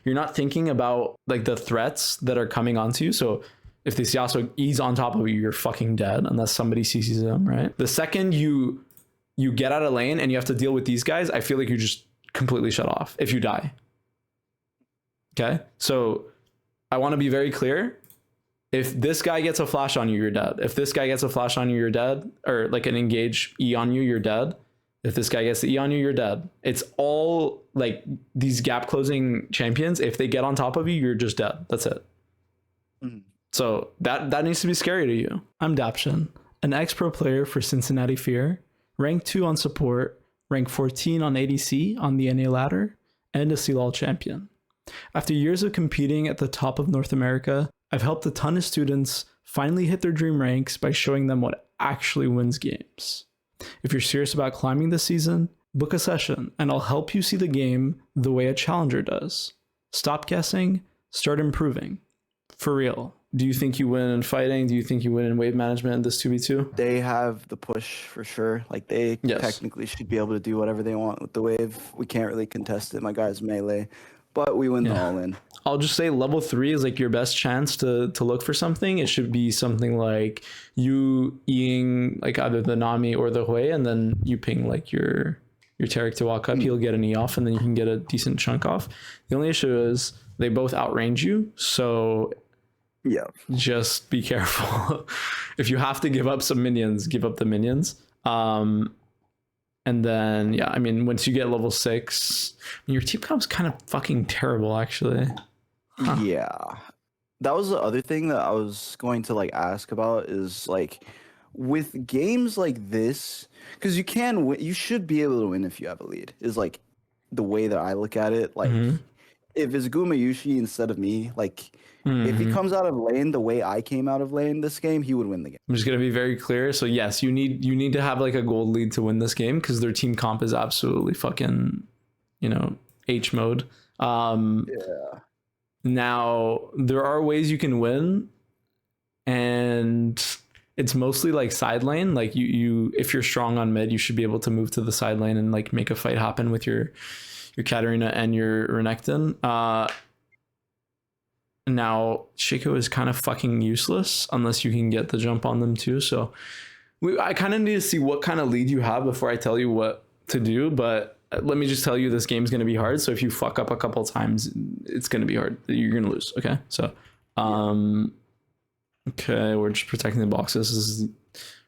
You're not thinking about like the threats that are coming onto you. So if this Yasuo E's on top of you, you're fucking dead unless somebody CCs them, right? The second you get out of lane and you have to deal with these guys, I feel like you just completely shut off if you die. Okay, so I want to be very clear. If this guy gets a flash on you, you're dead. If this guy gets a flash on you, you're dead. Or like an engage E on you, you're dead. If this guy gets the E on you, you're dead. It's all like these gap closing champions. If they get on top of you, you're just dead. That's it. Mm. So that needs to be scary to you. I'm Daption, an ex-pro player for Cincinnati Fear, rank 2 on support, rank 14 on ADC on the NA ladder, and a CLOL champion. After years of competing at the top of North America, I've helped a ton of students finally hit their dream ranks by showing them what actually wins games. If you're serious about climbing this season, book a session and I'll help you see the game the way a challenger does. Stop guessing, start improving. For real. Do you think you win in fighting? Do you think you win in wave management in this 2v2? They have the push for sure. Like they technically should be able to do whatever they want with the wave. We can't really contest it. My guy's melee. But we win the all-in. I'll just say level 3 is like your best chance to look for something. It should be something like you eing like either the Nami or the Hui, and then you ping like your Taric to walk up. He'll get an E off, and then you can get a decent chunk off. The only issue is they both outrange you, so yeah, just be careful. If you have to give up some minions, give up the minions. And then, yeah, I mean, once you get level 6, your team comp's kind of fucking terrible, actually. Huh. Yeah. That was the other thing that I was going to, like, ask about is, like, with games like this, because you can win, you should be able to win if you have a lead, is, like, the way that I look at it. Like, if it's Gumayushi instead of me, like... If he comes out of lane the way I came out of lane this game, he would win the game. I'm just gonna be very clear. So yes, you need to have like a gold lead to win this game because their team comp is absolutely fucking, H mode. Now there are ways you can win, and it's mostly like side lane. Like you if you're strong on mid, you should be able to move to the side lane and like make a fight happen with your Katarina and your Renekton. Now, Shaco is kind of fucking useless unless you can get the jump on them too. So I kind of need to see what kind of lead you have before I tell you what to do. But let me just tell you, this game's going to be hard. So if you fuck up a couple of times, it's going to be hard. You're going to lose. Okay. So, okay. We're just protecting the boxes. This is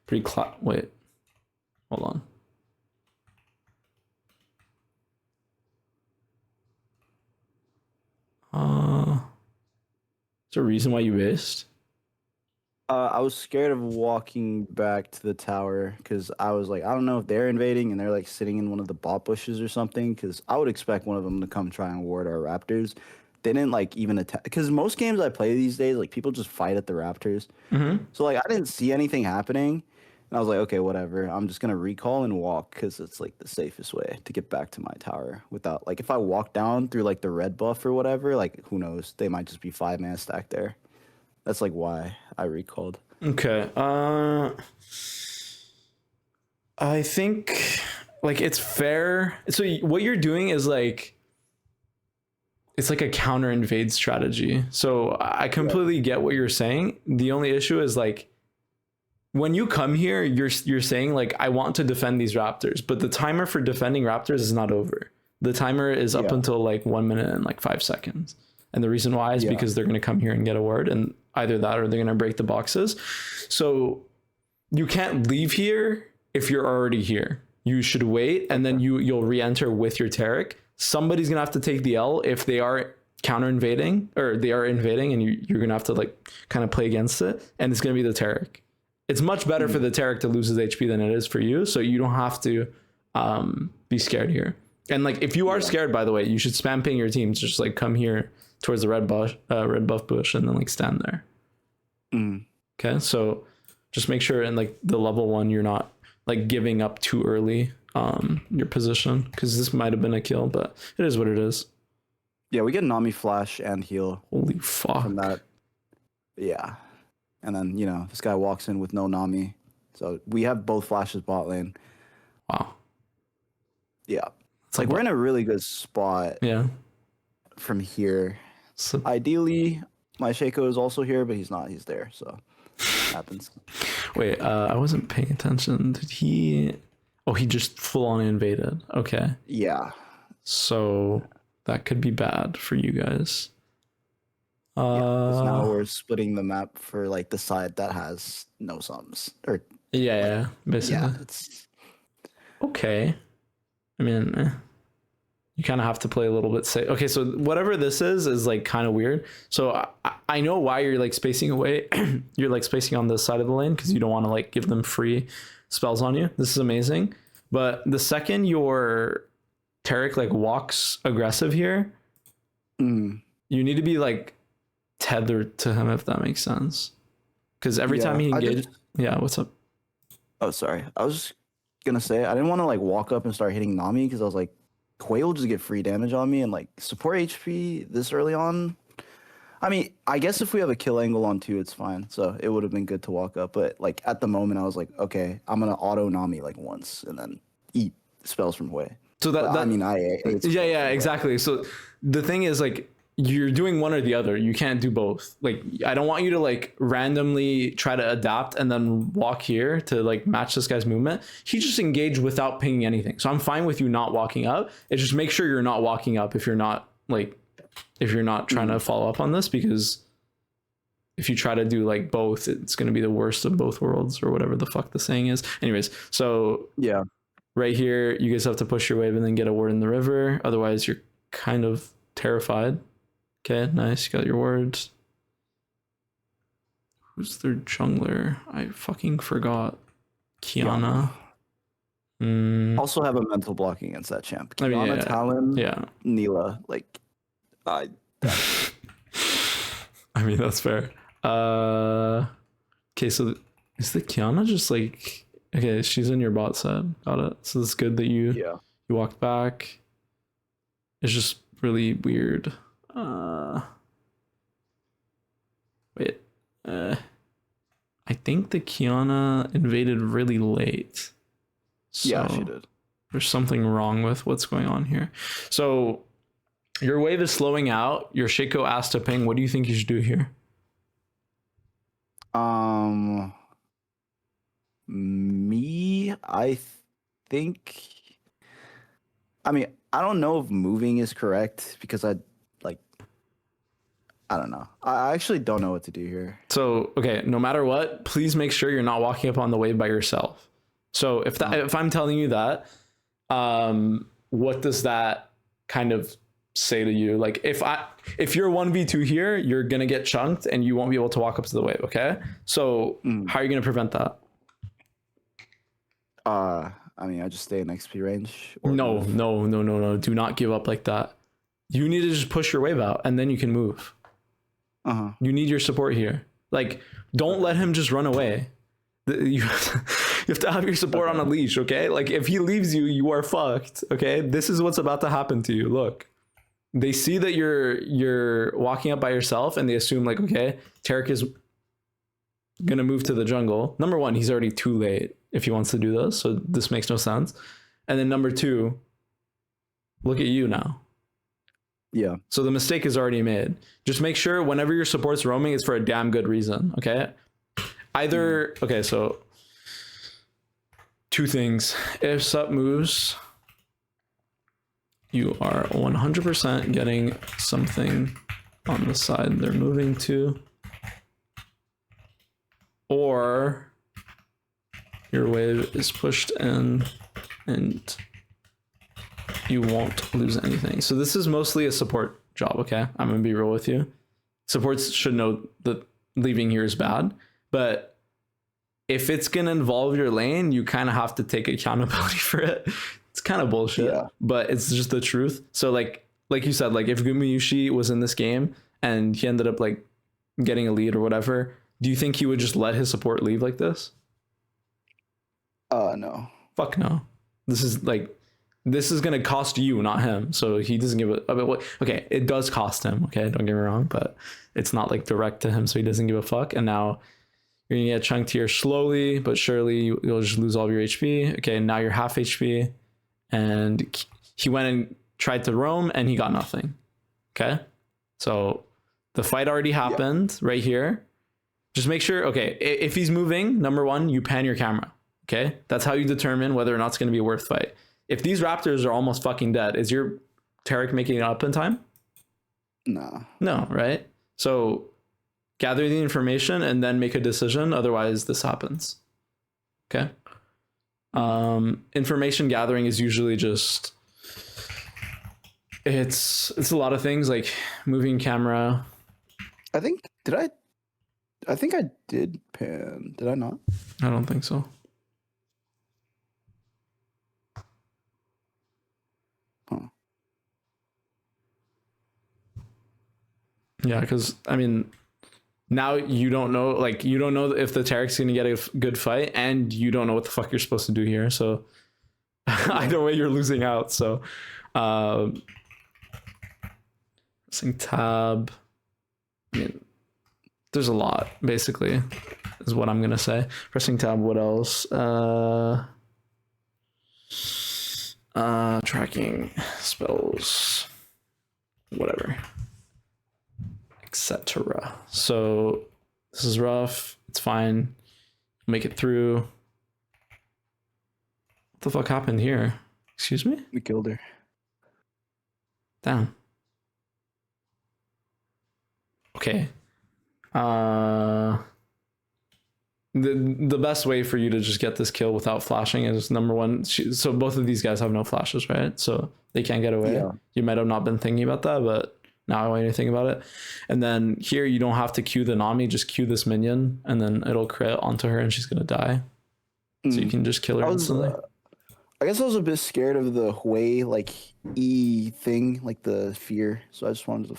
pretty wait, hold on. Is there a reason why you missed? I was scared of walking back to the tower because I was like, I don't know if they're invading and they're like sitting in one of the bot bushes or something, because I would expect one of them to come try and ward our raptors. They didn't like even attack, because most games I play these days, like people just fight at the raptors. So like I didn't see anything happening. And I was like, okay, whatever. I'm just going to recall and walk because it's like the safest way to get back to my tower without, like, if I walk down through like the red buff or whatever, like who knows? They might just be 5-man stacked there. That's like why I recalled. Okay. I think like it's fair. So what you're doing is like, it's like a counter invade strategy. So I completely get what you're saying. The only issue is like, when you come here, you're saying like, I want to defend these raptors, but the timer for defending raptors is not over. The timer is up until like 1 minute and like 5 seconds. And the reason why is because they're going to come here and get a ward, and either that or they're going to break the boxes. So you can't leave here if you're already here. You should wait, and then you'll re-enter with your Taric. Somebody's going to have to take the L if they are counter invading, or they are invading, and you're going to have to like kind of play against it. And it's going to be the Taric. It's much better for the Taric to lose his HP than it is for you. So you don't have to be scared here. And like, if you are scared, by the way, you should spam ping your teams. Just like come here towards the red buff bush and then like stand there. Okay. So just make sure in like the level 1, you're not like giving up too early your position, because this might have been a kill, but it is what it is. Yeah. We get Nami flash and heal. Holy fuck. From that. Yeah. And then, this guy walks in with no Nami. So we have both flashes bot lane. Wow. Yeah. It's like we're in a really good spot. Yeah. from here. So, Ideally, my Shaco is also here, but he's not. He's there, so happens. wait, I wasn't paying attention. Did he? Oh, he just full on invaded. Okay, Yeah. so that could be bad for you guys. Yeah, 'cause now we're splitting the map for like the side that has no sums. Or yeah, basically. yeah, it's Okay. I mean, you kind of have to play a little bit safe. Okay, so whatever this is like kind of weird. So I know why you're like spacing away. You're like spacing on this side of the lane because you don't want to like give them free spells on you. This is amazing. But the second your Tarek like walks aggressive here, you need to be like tethered to him, if that makes sense. Because every time he engages, yeah, what's up? Oh, sorry. I was just gonna say I didn't want to like walk up and start hitting Nami because I was like, Quay will just get free damage on me and like support HP this early on. I mean, I guess if we have a kill angle on 2, it's fine. So it would have been good to walk up, but like at the moment, I was like, okay, I'm gonna auto Nami like once and then eat spells from Quay. So that I mean, I ate yeah, exactly. So the thing is like you're doing one or the other. You can't do both. Like I don't want you to like randomly try to adapt and then walk here to like match this guy's movement. He just engaged without pinging anything. So I'm fine with you not walking up. It's just make sure you're not walking up if you're not trying to follow up on this, because if you try to do like both, it's going to be the worst of both worlds or whatever the fuck the saying is. Anyways, so yeah. Right here, you guys have to push your wave and then get a ward in the river. Otherwise, you're kind of terrified. Okay, nice. You got your wards. Who's their jungler? I fucking forgot. Kiana. Also have a mental block against that champ. I mean, Kiana, Talon, yeah. Neela. Like, I mean, that's fair. Okay, so is the Kiana just like... Okay, she's in your bot side. Got it. So it's good that you walked back. It's just really weird. Wait. I think the Kiana invaded really late. So yeah, she did. There's something wrong with what's going on here. So your wave is slowing out. Your Shaco asked to ping. What do you think you should do here? I think. I mean, I don't know if moving is correct because I don't know. I actually don't know what to do here. So, okay, no matter what, please make sure you're not walking up on the wave by yourself. So if I'm telling you that, what does that kind of say to you? Like if you're 1v2 here, you're going to get chunked and you won't be able to walk up to the wave, okay? So how are you going to prevent that? I mean, I just stay in XP range. No. Do not give up like that. You need to just push your wave out and then you can move. You need your support here. Like, don't let him just run away. You have to have your support on a leash, okay? Like, if he leaves you, you are fucked, okay? This is what's about to happen to you. Look, they see that you're walking up by yourself and they assume like, okay, Tarek is gonna move to the jungle. Number one, he's already too late if he wants to do this, so this makes no sense. And then number two, look at you now. Yeah. So the mistake is already made. Just make sure whenever your support's roaming, it's for a damn good reason, okay? Okay, so two things. If Sup moves, you are 100% getting something on the side they're moving to. Or your wave is pushed in and you won't lose anything. So this is mostly a support job, okay? I'm gonna be real with you. Supports should know that leaving here is bad, but if it's gonna involve your lane, you kind of have to take accountability for it. It's kind of bullshit, but it's just the truth. So like you said, like if Gumayushi was in this game and he ended up like getting a lead or whatever, do you think he would just let his support leave like this? No. Fuck no. This is gonna cost you, not him. So he doesn't give a bit. Okay, it does cost him. Okay, don't get me wrong, but it's not like direct to him, so he doesn't give a fuck. And now you're gonna get chunked here slowly but surely. You'll just lose all of your HP. Okay, now you're half HP, and he went and tried to roam, and he got nothing. Okay. So the fight already happened right here. Just make sure, okay, if he's moving, number one, you pan your camera. Okay. That's how you determine whether or not it's going to be a worth fight. If these raptors are almost fucking dead, is your Tarek making it up in time? No. No, right? So gather the information and then make a decision. Otherwise, this happens. Okay. Information gathering is usually just it's a lot of things like moving camera. I think I did pan. Did I not? I don't think so. Huh. Yeah, because I mean, now you don't know, like you don't know if the Tarek's gonna get a good fight, and you don't know what the fuck you're supposed to do here. So either way, you're losing out. So, pressing tab. I mean, there's a lot basically, is what I'm gonna say. Pressing tab. What else? Tracking spells, whatever, etc. So this is rough. It's fine. Make it through. What the fuck happened here? Excuse me? We killed her. Damn. Okay. The best way for you to just get this kill without flashing is number one. So both of these guys have no flashes, right? So they can't get away. Yeah. You might have not been thinking about that, but now I want you to think about it. And then here you don't have to queue the Nami, just queue this minion, and then it'll crit onto her, and she's gonna die. So you can just kill her instantly. I guess I was a bit scared of the Hui like E thing, like the fear. So I just wanted to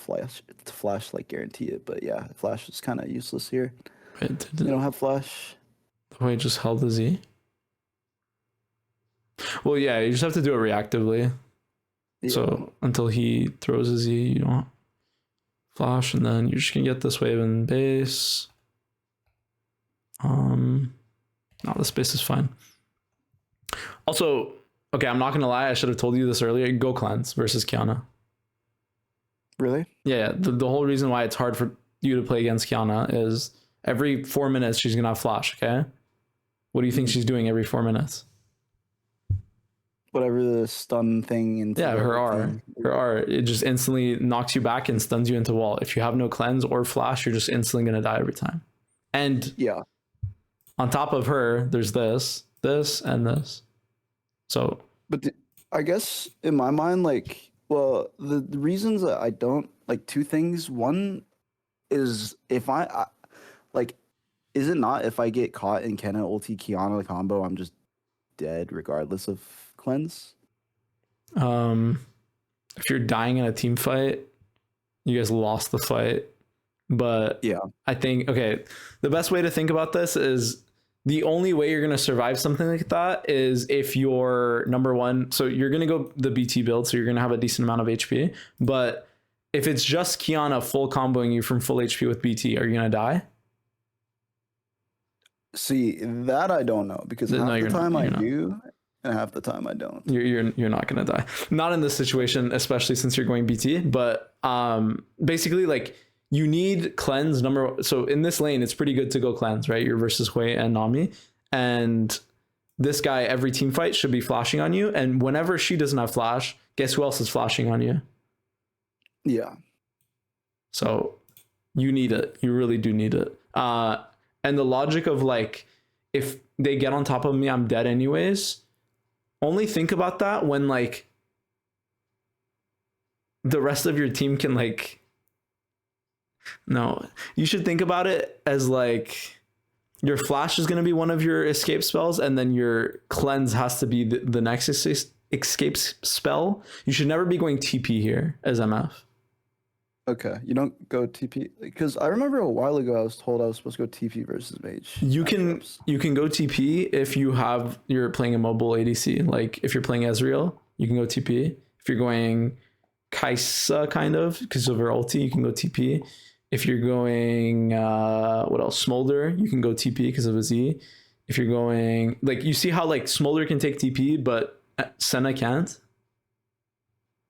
flash like guarantee it. But yeah, flash is kind of useless here. Right, You don't have flash. the way it just held the Z. Well, yeah, you just have to do it reactively. Yeah. So until he throws a Z, you don't flash, and then you're just gonna get this wave in base. No, this base is fine. Also, okay, I'm not gonna lie, I should have told you this earlier. Go cleanse versus Kiana. Really? Yeah, the whole reason why it's hard for you to play against Kiana is every 4 minutes she's gonna have flash, okay? What do you think she's doing every 4 minutes? Whatever the stun thing and Yeah, her R, it just instantly knocks you back and stuns you into wall. If you have no cleanse or flash, you're just instantly gonna die every time. And yeah, on top of her, there's this, and this. So, but I guess in my mind, like, well, the reasons that I don't like two things. One is if I like, is it not if I get caught in Kenna ulti Kiana combo, I'm just dead regardless of cleanse? if you're dying in a team fight, you guys lost the fight. But Yeah. I think, okay, the best way to think about this is the only way you're going to survive something like that is if you're number one. So you're going to go the BT build, so you're going to have a decent amount of HP. But if it's just Kiana full comboing you from full HP with BT, are you going to die? See, that I don't know because No, half you're the not- time I you're not. do, and half the time I don't. You're not going to die. Not in this situation, especially since you're going BT. But basically, like, you need cleanse so in this lane, it's pretty good to go cleanse, right? You're versus Hui and Nami. And this guy, every team fight should be flashing on you. And whenever she doesn't have flash, guess who else is flashing on you? Yeah. So you need it. You really do need it. And the logic of like, if they get on top of me, I'm dead anyways. Only think about that when like the rest of your team can like, no, you should think about it as like your flash is going to be one of your escape spells, and then your cleanse has to be the next escape spell. You should never be going TP here as MF. Okay. You don't go TP because I remember a while ago I was told I was supposed to go TP versus mage. You can matchups. go TP if you're playing a mobile ADC. Like if you're playing Ezreal, you can go TP. If you're going Kaisa kind of because of her ulti, you can go TP. If you're going what else? Smolder, you can go TP because of a Z. If you're going like, you see how like Smolder can take TP, but Senna can't.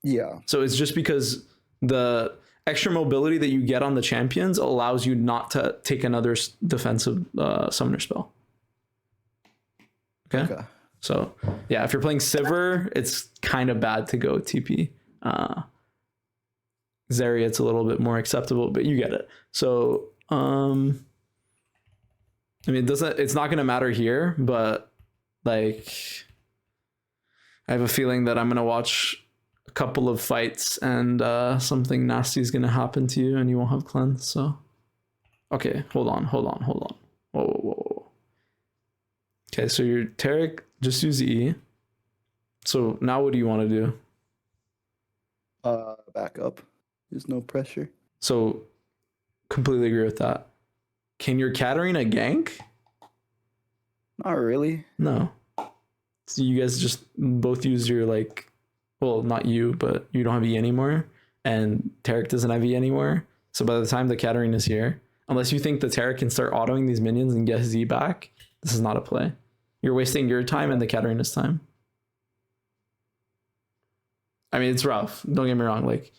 Yeah. So it's just because the extra mobility that you get on the champions allows you not to take another defensive summoner spell. Okay. So yeah, if you're playing Sivir, it's kind of bad to go TP. Zarya, it's a little bit more acceptable, but you get it. So I mean, it's not gonna matter here, but like I have a feeling that I'm gonna watch a couple of fights and something nasty is gonna happen to you and you won't have cleanse. So okay, hold on. Whoa. Okay, so your Taric just use E. So now what do you want to do? Back up. There's no pressure. So completely agree with that. Can your Katarina gank? Not really. No. So you guys just both use your like, well, not you, but you don't have E anymore, and Taric doesn't have E anymore. So by the time the Katarina is here, unless you think the Taric can start autoing these minions and get his E back, this is not a play. You're wasting your time and the Katarina's time. I mean, it's rough. Don't get me wrong. Like,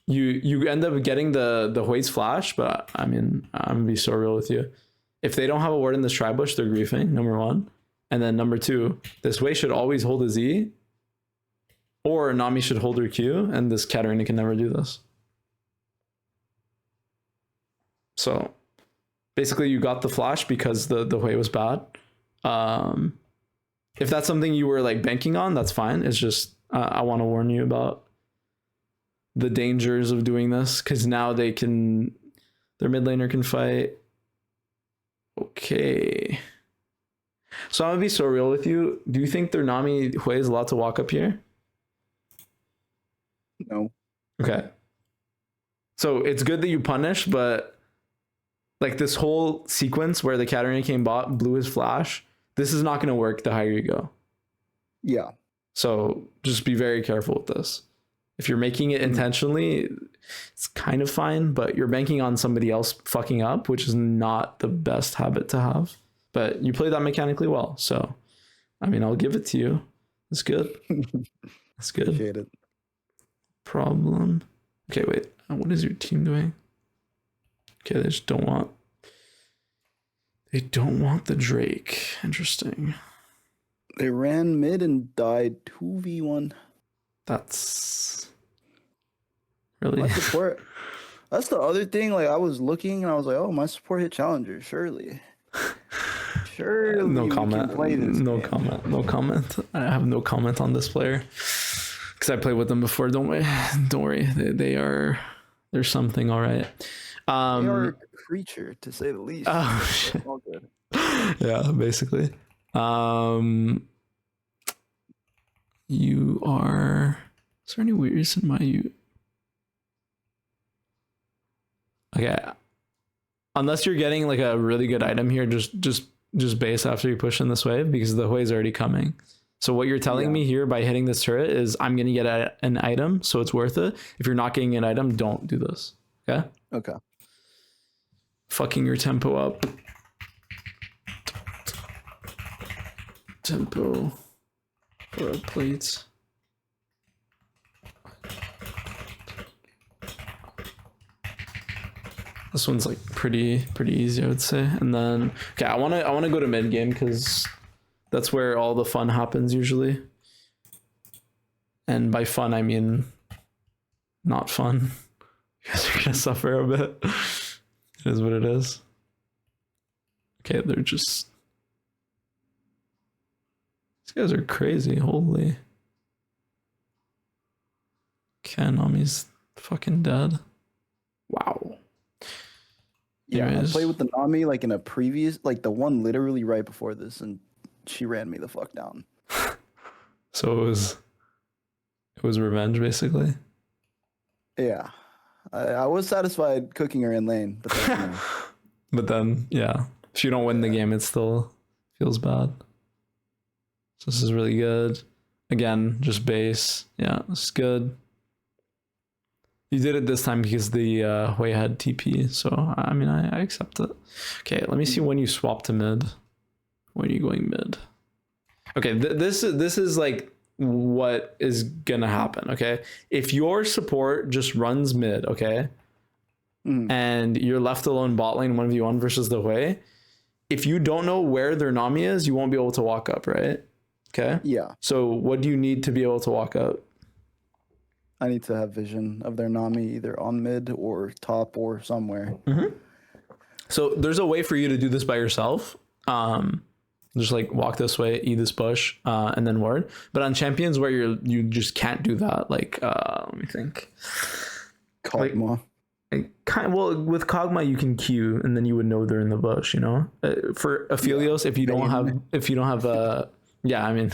you end up getting the Hui's flash, but I mean, I'm gonna be so real with you. If they don't have a ward in this tri-bush, they're griefing, number one. And then number two, this Hui should always hold his E, or Nami should hold her Q, and this Katarina can never do this. So basically you got the flash because the Hui was bad. If that's something you were like banking on, that's fine. It's just I want to warn you about the dangers of doing this, because now their mid laner can fight. Okay. So I'm gonna be so real with you. Do you think their Nami Hui is allowed to walk up here? No. Okay. So it's good that you punish, but like this whole sequence where the Katarina came bot, blew his flash, this is not gonna work the higher you go. Yeah. So just be very careful with this. If you're making it intentionally, it's kind of fine, but you're banking on somebody else fucking up, which is not the best habit to have. But you play that mechanically well. So, I mean, I'll give it to you. It's good. That's good. Appreciate it. Problem. Okay, wait. What is your team doing? Okay, they just don't want... They don't want the Drake. Interesting. They ran mid and died 2v1. That's... Really? My support... That's the other thing. Like, I was looking and I was like, oh, my support hit challenger. Surely. No comment. No game. comment. No comment. I have no comment on this player because I played with them before. Don't worry. They're something. All right. They are a creature, to say the least. Oh shit. All good. Yeah, basically. You are. Is there any reason why you? Okay. Unless you're getting like a really good item here, just base after you push in this wave, because the Hui is already coming. So what you're telling me here by hitting this turret is I'm going to get an item, so it's worth it. If you're not getting an item, don't do this. Okay? Okay. Fucking your tempo up. Tempo for plates. This one's like pretty easy, I would say. And then okay, I wanna go to mid game because that's where all the fun happens usually. And by fun I mean not fun. You guys are gonna suffer a bit. It is what it is. Okay, they're just... These guys are crazy, holy. Okay, Nami's fucking dead. Wow. Yeah, Anyways. I played with the Nami like in a previous, like the one literally right before this, and she ran me the fuck down. So it was revenge basically. Yeah, I was satisfied cooking her in lane, but then, you know. But then, yeah, if you don't win the game, it still feels bad. So this is really good. Again, just base. Yeah, this is good. You did it this time because the Hui had TP, so I mean, I accept it. Okay, let me see when you swap to mid. When are you going mid? Okay, this is like what is gonna happen. Okay, if your support just runs mid, okay, and you're left alone bot lane 1v1 versus the Hui, if you don't know where their Nami is, you won't be able to walk up, right? Okay. Yeah. So what do you need to be able to walk up? I need to have vision of their Nami either on mid or top or somewhere. So there's a way for you to do this by yourself. Just like walk this way, eat this bush, and then ward. But on champions where you just can't do that, like let me think. Kog'Maw. Well, with Kog'Maw you can Q, and then you would know they're in the bush. You know, for Aphelios, if you don't have, yeah, I mean,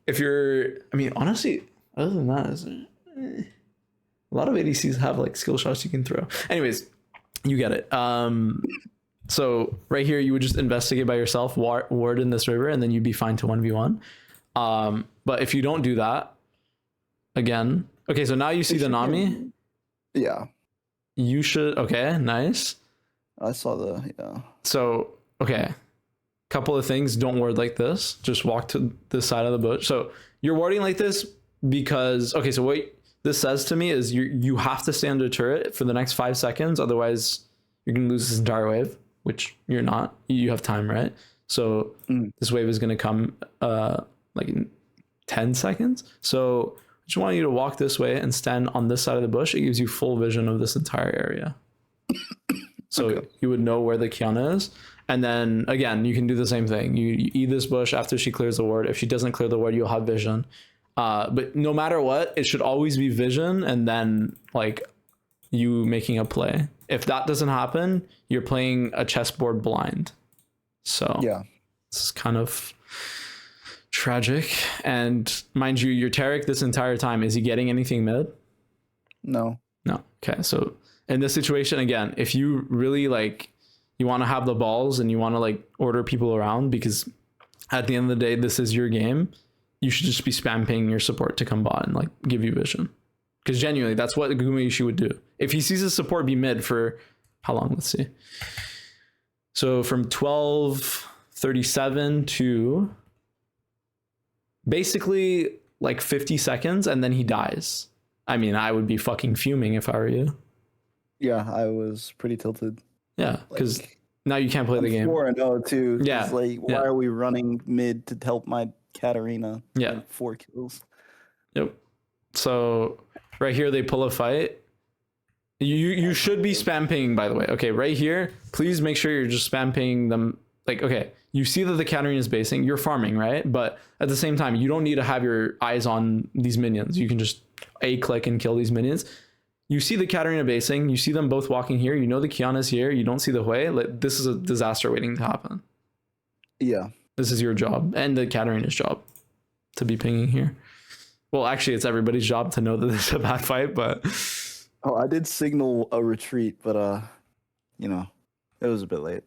if you're, I mean, honestly, other than that, a lot of ADCs have like skill shots you can throw. Anyways, you get it. So right here, you would just investigate by yourself, ward in this river, and then you'd be fine to 1v1. But if you don't do that, again, okay, so now you see the Nami. Yeah. You should, okay, nice. I saw yeah. So, okay, couple of things, don't ward like this. Just walk to the side of the bush. So you're warding like this because, okay, so what this says to me is you have to stay under turret for the next 5 seconds, otherwise you're gonna lose this entire wave, which you're not. You have time, right? So this wave is gonna come like in 10 seconds. So I just want you to walk this way and stand on this side of the bush. It gives you full vision of this entire area. So you would know where the Kiana is. And then again, you can do the same thing. You eat this bush after she clears the ward. If she doesn't clear the ward, you'll have vision. But no matter what, it should always be vision and then like you making a play. If that doesn't happen, you're playing a chessboard blind. So yeah, this is kind of tragic. And mind you, your Taric this entire time, is he getting anything mid? No. Okay, so in this situation, again, if you really like, you want to have the balls and you want to like order people around, because at the end of the day, this is your game, you should just be spam pinging your support to come bot and like give you vision. Because genuinely, that's what Gumayushi would do. If he sees his support be mid for how long? Let's see. So from 12:37 to basically like 50 seconds, and then he dies. I mean, I would be fucking fuming if I were you. Yeah, I was pretty tilted. Yeah, because like, now you can't play the game. 4-0 too. Yeah. Like, why are we running mid to help my Katarina? Yeah. Like 4 kills. Yep. So right here, they pull a fight. You should be spam pinging, by the way. Okay, right here, please make sure you're just spam pinging them. Like, okay, you see that the Katarina is basing, you're farming, right? But at the same time, you don't need to have your eyes on these minions. You can just A-click and kill these minions. You see the Katarina basing, you see them both walking here, you know the Kiana's here, you don't see the Hui. Like, this is a disaster waiting to happen. Yeah. This is your job, and the Katarina's job, to be pinging here. Well, actually, it's everybody's job to know that it's a bad fight, but... Oh, I did signal a retreat, but, you know, it was a bit late,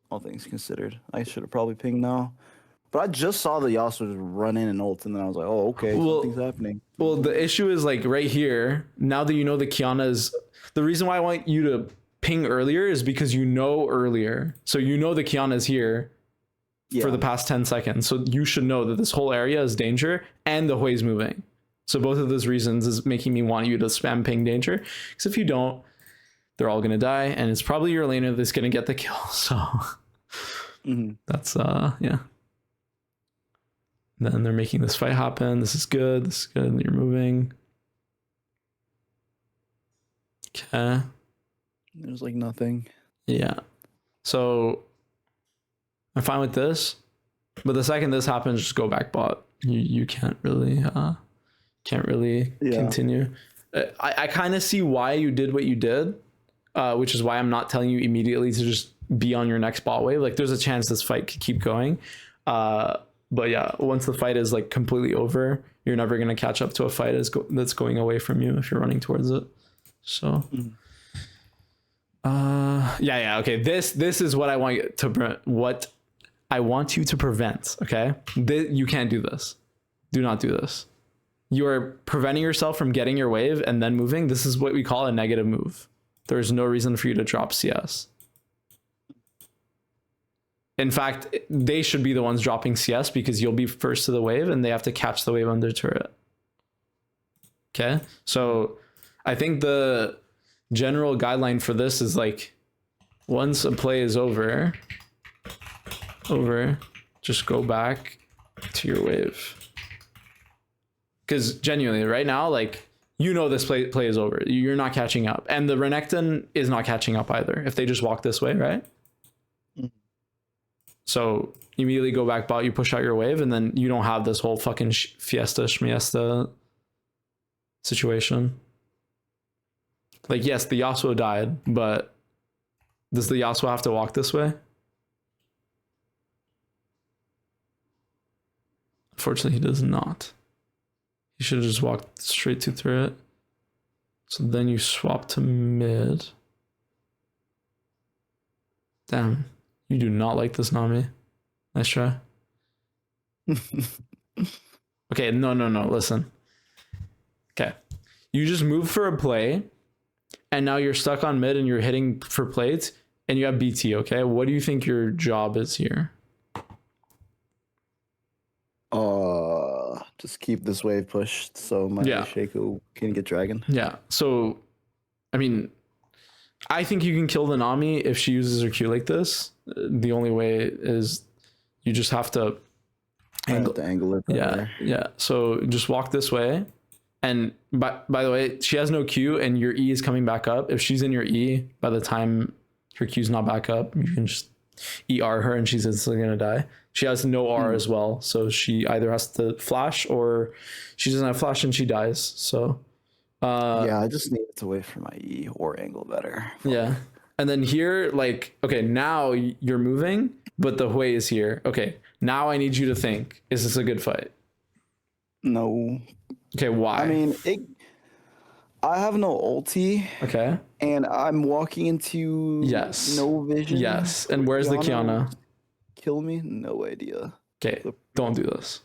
all things considered. I should have probably pinged now. But I just saw the Yasuo just run in and ult, and then I was like, oh, okay, something's happening. Well, the issue is, like, right here, now that you know the Kiana is... The reason why I want you to ping earlier is because you know earlier. So you know the Kiana is here for the past 10 seconds. So you should know that this whole area is danger, and the Hui is moving. So both of those reasons is making me want you to spam ping danger. Because if you don't, they're all going to die, and it's probably your laner that's going to get the kill. So that's, yeah. Then they're making this fight happen. This is good. This is good. You're moving. Okay. There's like nothing. Yeah. So I'm fine with this. But the second this happens, just go back bot. You can't really continue. I kind of see why you did what you did, which is why I'm not telling you immediately to just be on your next bot wave. Like, there's a chance this fight could keep going. But yeah, once the fight is like completely over, you're never going to catch up to a fight that's going away from you if you're running towards it. So, yeah. Okay. This is what I want you to prevent. Okay. You can't do this. Do not do this. You are preventing yourself from getting your wave and then moving. This is what we call a negative move. There's no reason for you to drop CS. In fact, they should be the ones dropping CS because you'll be first to the wave and they have to catch the wave under turret. Okay, so I think the general guideline for this is like, once a play is over, just go back to your wave. Because genuinely, right now, like, you know this play is over. You're not catching up. And the Renekton is not catching up either if they just walk this way, right? Mm-hmm. So immediately go back bot, you push out your wave, and then you don't have this whole fucking fiesta schmiesta situation. Like, yes, the Yasuo died, but does the Yasuo have to walk this way? Unfortunately, he does not. He should have just walked straight to turret. So then you swap to mid. Damn, you do not like this, Nami. Nice try. Okay, no, listen. Okay, you just move for a play, and now you're stuck on mid and you're hitting for plates, and you have BT, okay? What do you think your job is here? Just keep this wave pushed so my Shaco can get dragon. Yeah. So, I mean, I think you can kill the Nami if she uses her Q like this. The only way is you just have to angle it. Yeah. So just walk this way. And by the way, she has no Q and your E is coming back up. If she's in your E, by the time her Q's not back up, you can just ER her and she's instantly gonna die. She has no R as well, so she either has to flash or she doesn't have flash and she dies. So yeah, I just need to wait for my E or angle better. Yeah. And then here, like, okay, now you're moving, but the Hui is here. Okay, now I need you to think, is this a good fight? No. Okay, why? I mean, I have no ulti. Okay. And I'm walking into no vision. Yes. And where's the Kiana? Kill me? No idea. Okay, don't do this.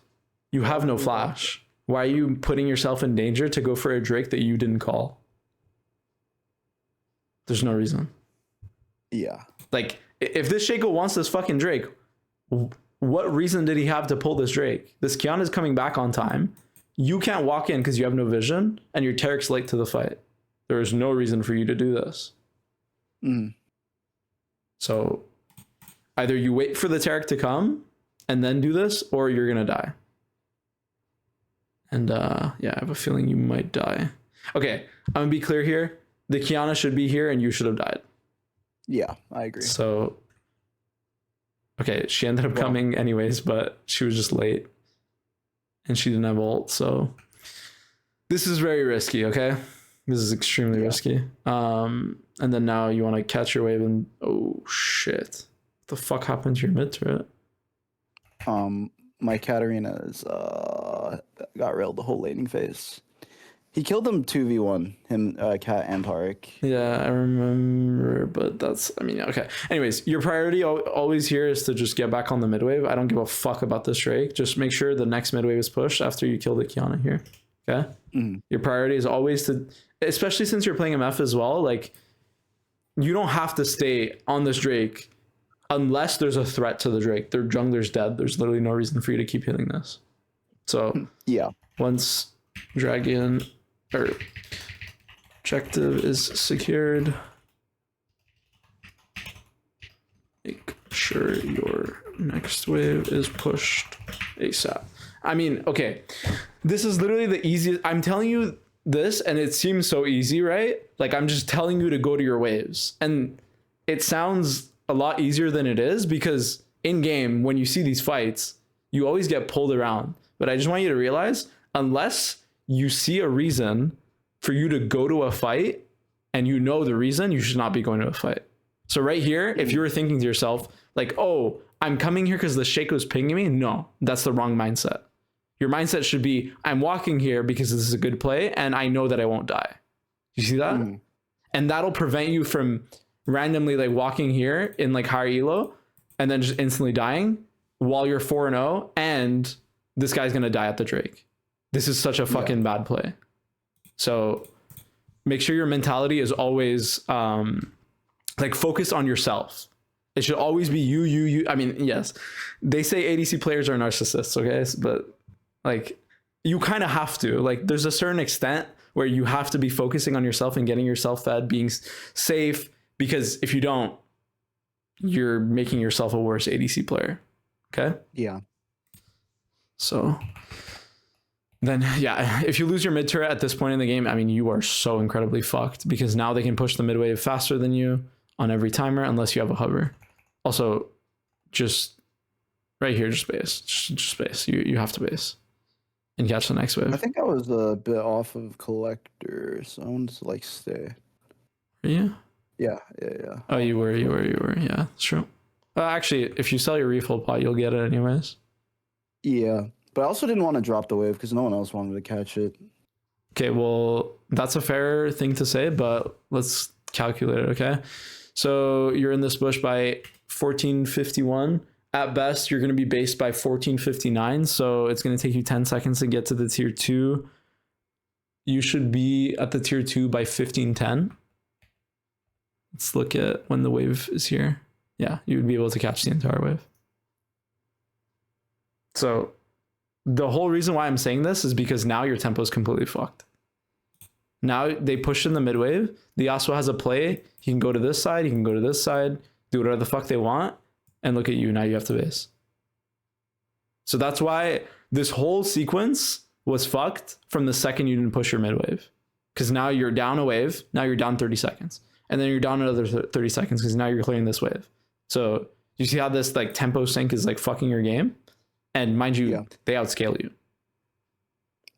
You have no flash. Why are you putting yourself in danger to go for a Drake that you didn't call? There's no reason. Yeah. Like, if this Shaco wants this fucking Drake, what reason did he have to pull this Drake? This Kiana's coming back on time. You can't walk in because you have no vision, and your Tarek's late to the fight. There is no reason for you to do this. So either you wait for the Tarek to come and then do this, or you're gonna die. And yeah, I have a feeling you might die. Okay, I'm gonna be clear here. The Kiana should be here and you should have died. Yeah, I agree. So, okay, she ended up coming anyways, but she was just late. And she didn't have ult, so this is very risky, okay? This is extremely risky. And then now you want to catch your wave and oh shit. What the fuck happened to your mid turret? My Katarina is got railed the whole laning phase. He killed him 2v1, him, Cat and Tarek. Yeah, I remember, but that's, I mean, okay. Anyways, your priority always here is to just get back on the mid wave. I don't give a fuck about this Drake. Just make sure the next mid wave is pushed after you kill the Kiana here. Okay? Your priority is always to, especially since you're playing MF as well, like, you don't have to stay on this Drake unless there's a threat to the Drake. Their jungler's dead. There's literally no reason for you to keep hitting this. So, yeah. Once dragon or objective is secured, make sure your next wave is pushed ASAP. I mean, okay, this is literally the easiest. I'm telling you this and it seems so easy, right? Like, I'm just telling you to go to your waves, and it sounds a lot easier than it is, because in game, when you see these fights, you always get pulled around. But I just want you to realize, unless you see a reason for you to go to a fight and you know the reason, you should not be going to a fight. So right here, if you were thinking to yourself, like, oh, I'm coming here because the Shaco's pinging me. No, that's the wrong mindset. Your mindset should be, I'm walking here because this is a good play and I know that I won't die. You see that? And that'll prevent you from randomly like walking here in like higher elo and then just instantly dying while you're 4-0 and this guy's going to die at the Drake. This is such a fucking bad play. So make sure your mentality is always like focused on yourself. It should always be you. I mean, yes, they say ADC players are narcissists, okay? But like, you kind of have to. Like, there's a certain extent where you have to be focusing on yourself and getting yourself fed, being safe, because if you don't, you're making yourself a worse ADC player. Okay? Yeah. So then, yeah, if you lose your mid turret at this point in the game, I mean, you are so incredibly fucked, because now they can push the mid wave faster than you on every timer unless you have a hover. Also, just right here, just base. Just base. You have to base and catch the next wave. I think I was a bit off of collector, so I wanted to like stay. Are you? Yeah. Oh, you were. Yeah, that's true. Actually, if you sell your refill pot, you'll get it anyways. Yeah, but I also didn't want to drop the wave because no one else wanted to catch it. Okay, well, that's a fair thing to say, but let's calculate it, okay? So you're in this bush by 1451. At best, you're going to be based by 1459, so it's going to take you 10 seconds to get to the tier 2. You should be at the tier 2 by 1510. Let's look at when the wave is here. Yeah, you would be able to catch the entire wave. So the whole reason why I'm saying this is because now your tempo is completely fucked. Now they push in the mid wave. The Yasuo has a play. He can go to this side. He can go to this side. Do whatever the fuck they want. And look at you. Now you have to base. So that's why this whole sequence was fucked from the second you didn't push your mid wave. Because now you're down a wave. Now you're down 30 seconds. And then you're down another 30 seconds because now you're clearing this wave. So you see how this like tempo sync is like fucking your game? And mind you, they outscale you.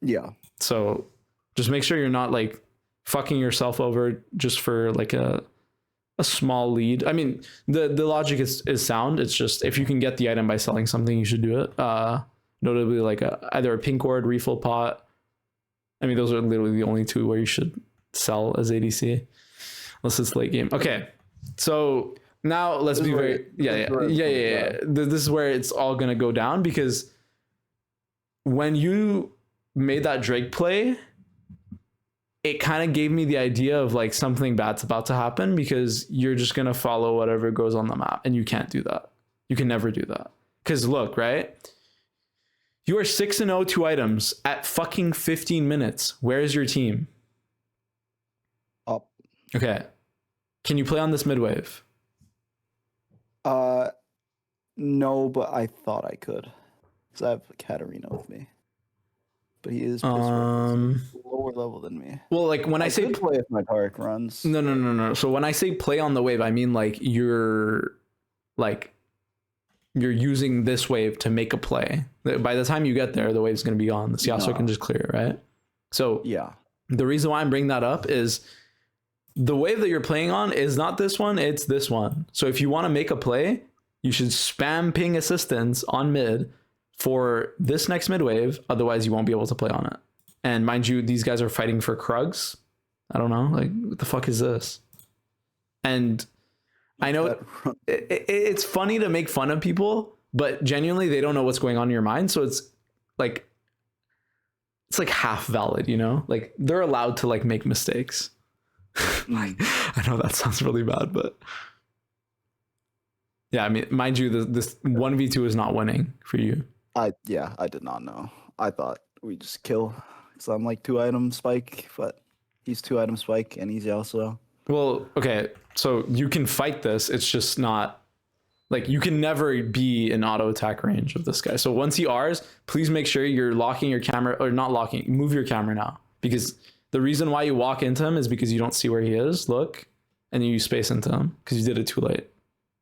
Yeah. So just make sure you're not like fucking yourself over just for like a small lead. I mean, the logic is sound. It's just if you can get the item by selling something, you should do it. Notably like either a pink ward, refill pot. I mean, those are literally the only two where you should sell as ADC. Unless it's late game. Okay. So now let's be very yeah. This is where it's all gonna go down, because when you made that Drake play, it kind of gave me the idea of like something bad's about to happen, because you're just gonna follow whatever goes on the map, and you can't do that. You can never do that. Because look, right? You are 6-0, 2 items at fucking 15 minutes. Where is your team? Up. Okay. Can you play on this mid wave? No, but I thought I could, because I have Katarina with me. But he is lower level than me. Well, like when I say could play if my Tarek runs. No. So when I say play on the wave, I mean like you're using this wave to make a play. By the time you get there, the wave's going to be on. The Yasuo can just clear it, right? So yeah, the reason why I'm bringing that up is the wave that you're playing on is not this one, it's this one. So if you want to make a play, you should spam ping assistance on mid for this next mid wave. Otherwise, you won't be able to play on it. And mind you, these guys are fighting for Krugs. I don't know. Like, what the fuck is this? And I know it's funny to make fun of people, but genuinely, they don't know what's going on in your mind. So it's like half valid, you know? Like, they're allowed to like make mistakes. Like, I know that sounds really bad, but yeah, I mean, mind you, this 1v2 is not winning for you. I did not know. I thought we just kill. So I'm like 2 item spike, but he's 2 item spike and he's also. Well, okay, so you can fight this. It's just not like you can never be in auto attack range of this guy. So once he Rs, please make sure you're locking your camera, or not locking. Move your camera now, because the reason why you walk into him is because you don't see where he is. Look, and you space into him because you did it too late.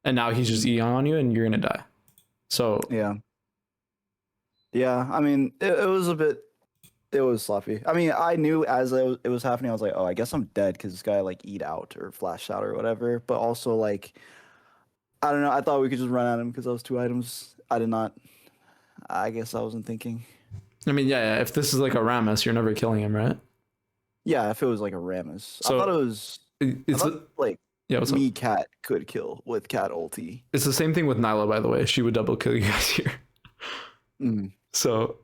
And now he's just eating on you and you're going to die. So yeah. I mean, it was sloppy. I mean, I knew as it was happening, I was like, oh, I guess I'm dead because this guy like eat out or flashed out or whatever. But also like, I don't know. I thought we could just run at him because those 2 items. I did not. I guess I wasn't thinking. I mean, yeah. If this is like a Rammus, you're never killing him, right? Yeah, if it was like a Rammus. So I thought it was like me Cat could kill with Cat ulti. It's the same thing with Nyla, by the way. She would double kill you guys here. So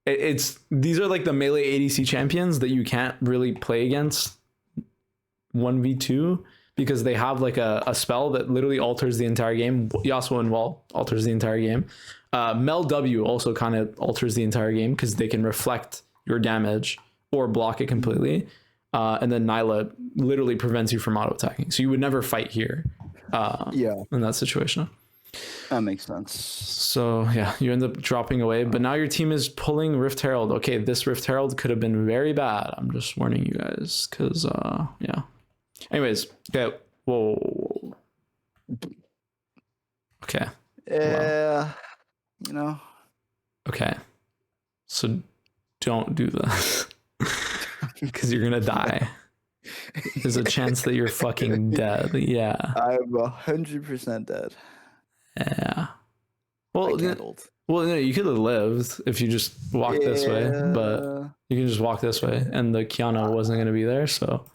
these are like the melee ADC champions that you can't really play against 1v2, because they have like a spell that literally alters the entire game. Yasuo and Wall alters the entire game. Mel W also kind of alters the entire game because they can reflect your damage or block it completely. And then Nyla literally prevents you from auto attacking. So you would never fight here in that situation. That makes sense. So yeah, you end up dropping away, but now your team is pulling Rift Herald. Okay, this Rift Herald could have been very bad. I'm just warning you guys, because yeah. Anyways, okay. Whoa. Okay. Yeah. You know. Okay. So don't do this, because you're gonna die. There's a chance that you're fucking dead. Yeah. I'm 100% dead. Yeah. Well, Well, you could have lived if you just walked this way, but you can just walk this way, and the Kiana wasn't going to be there, so.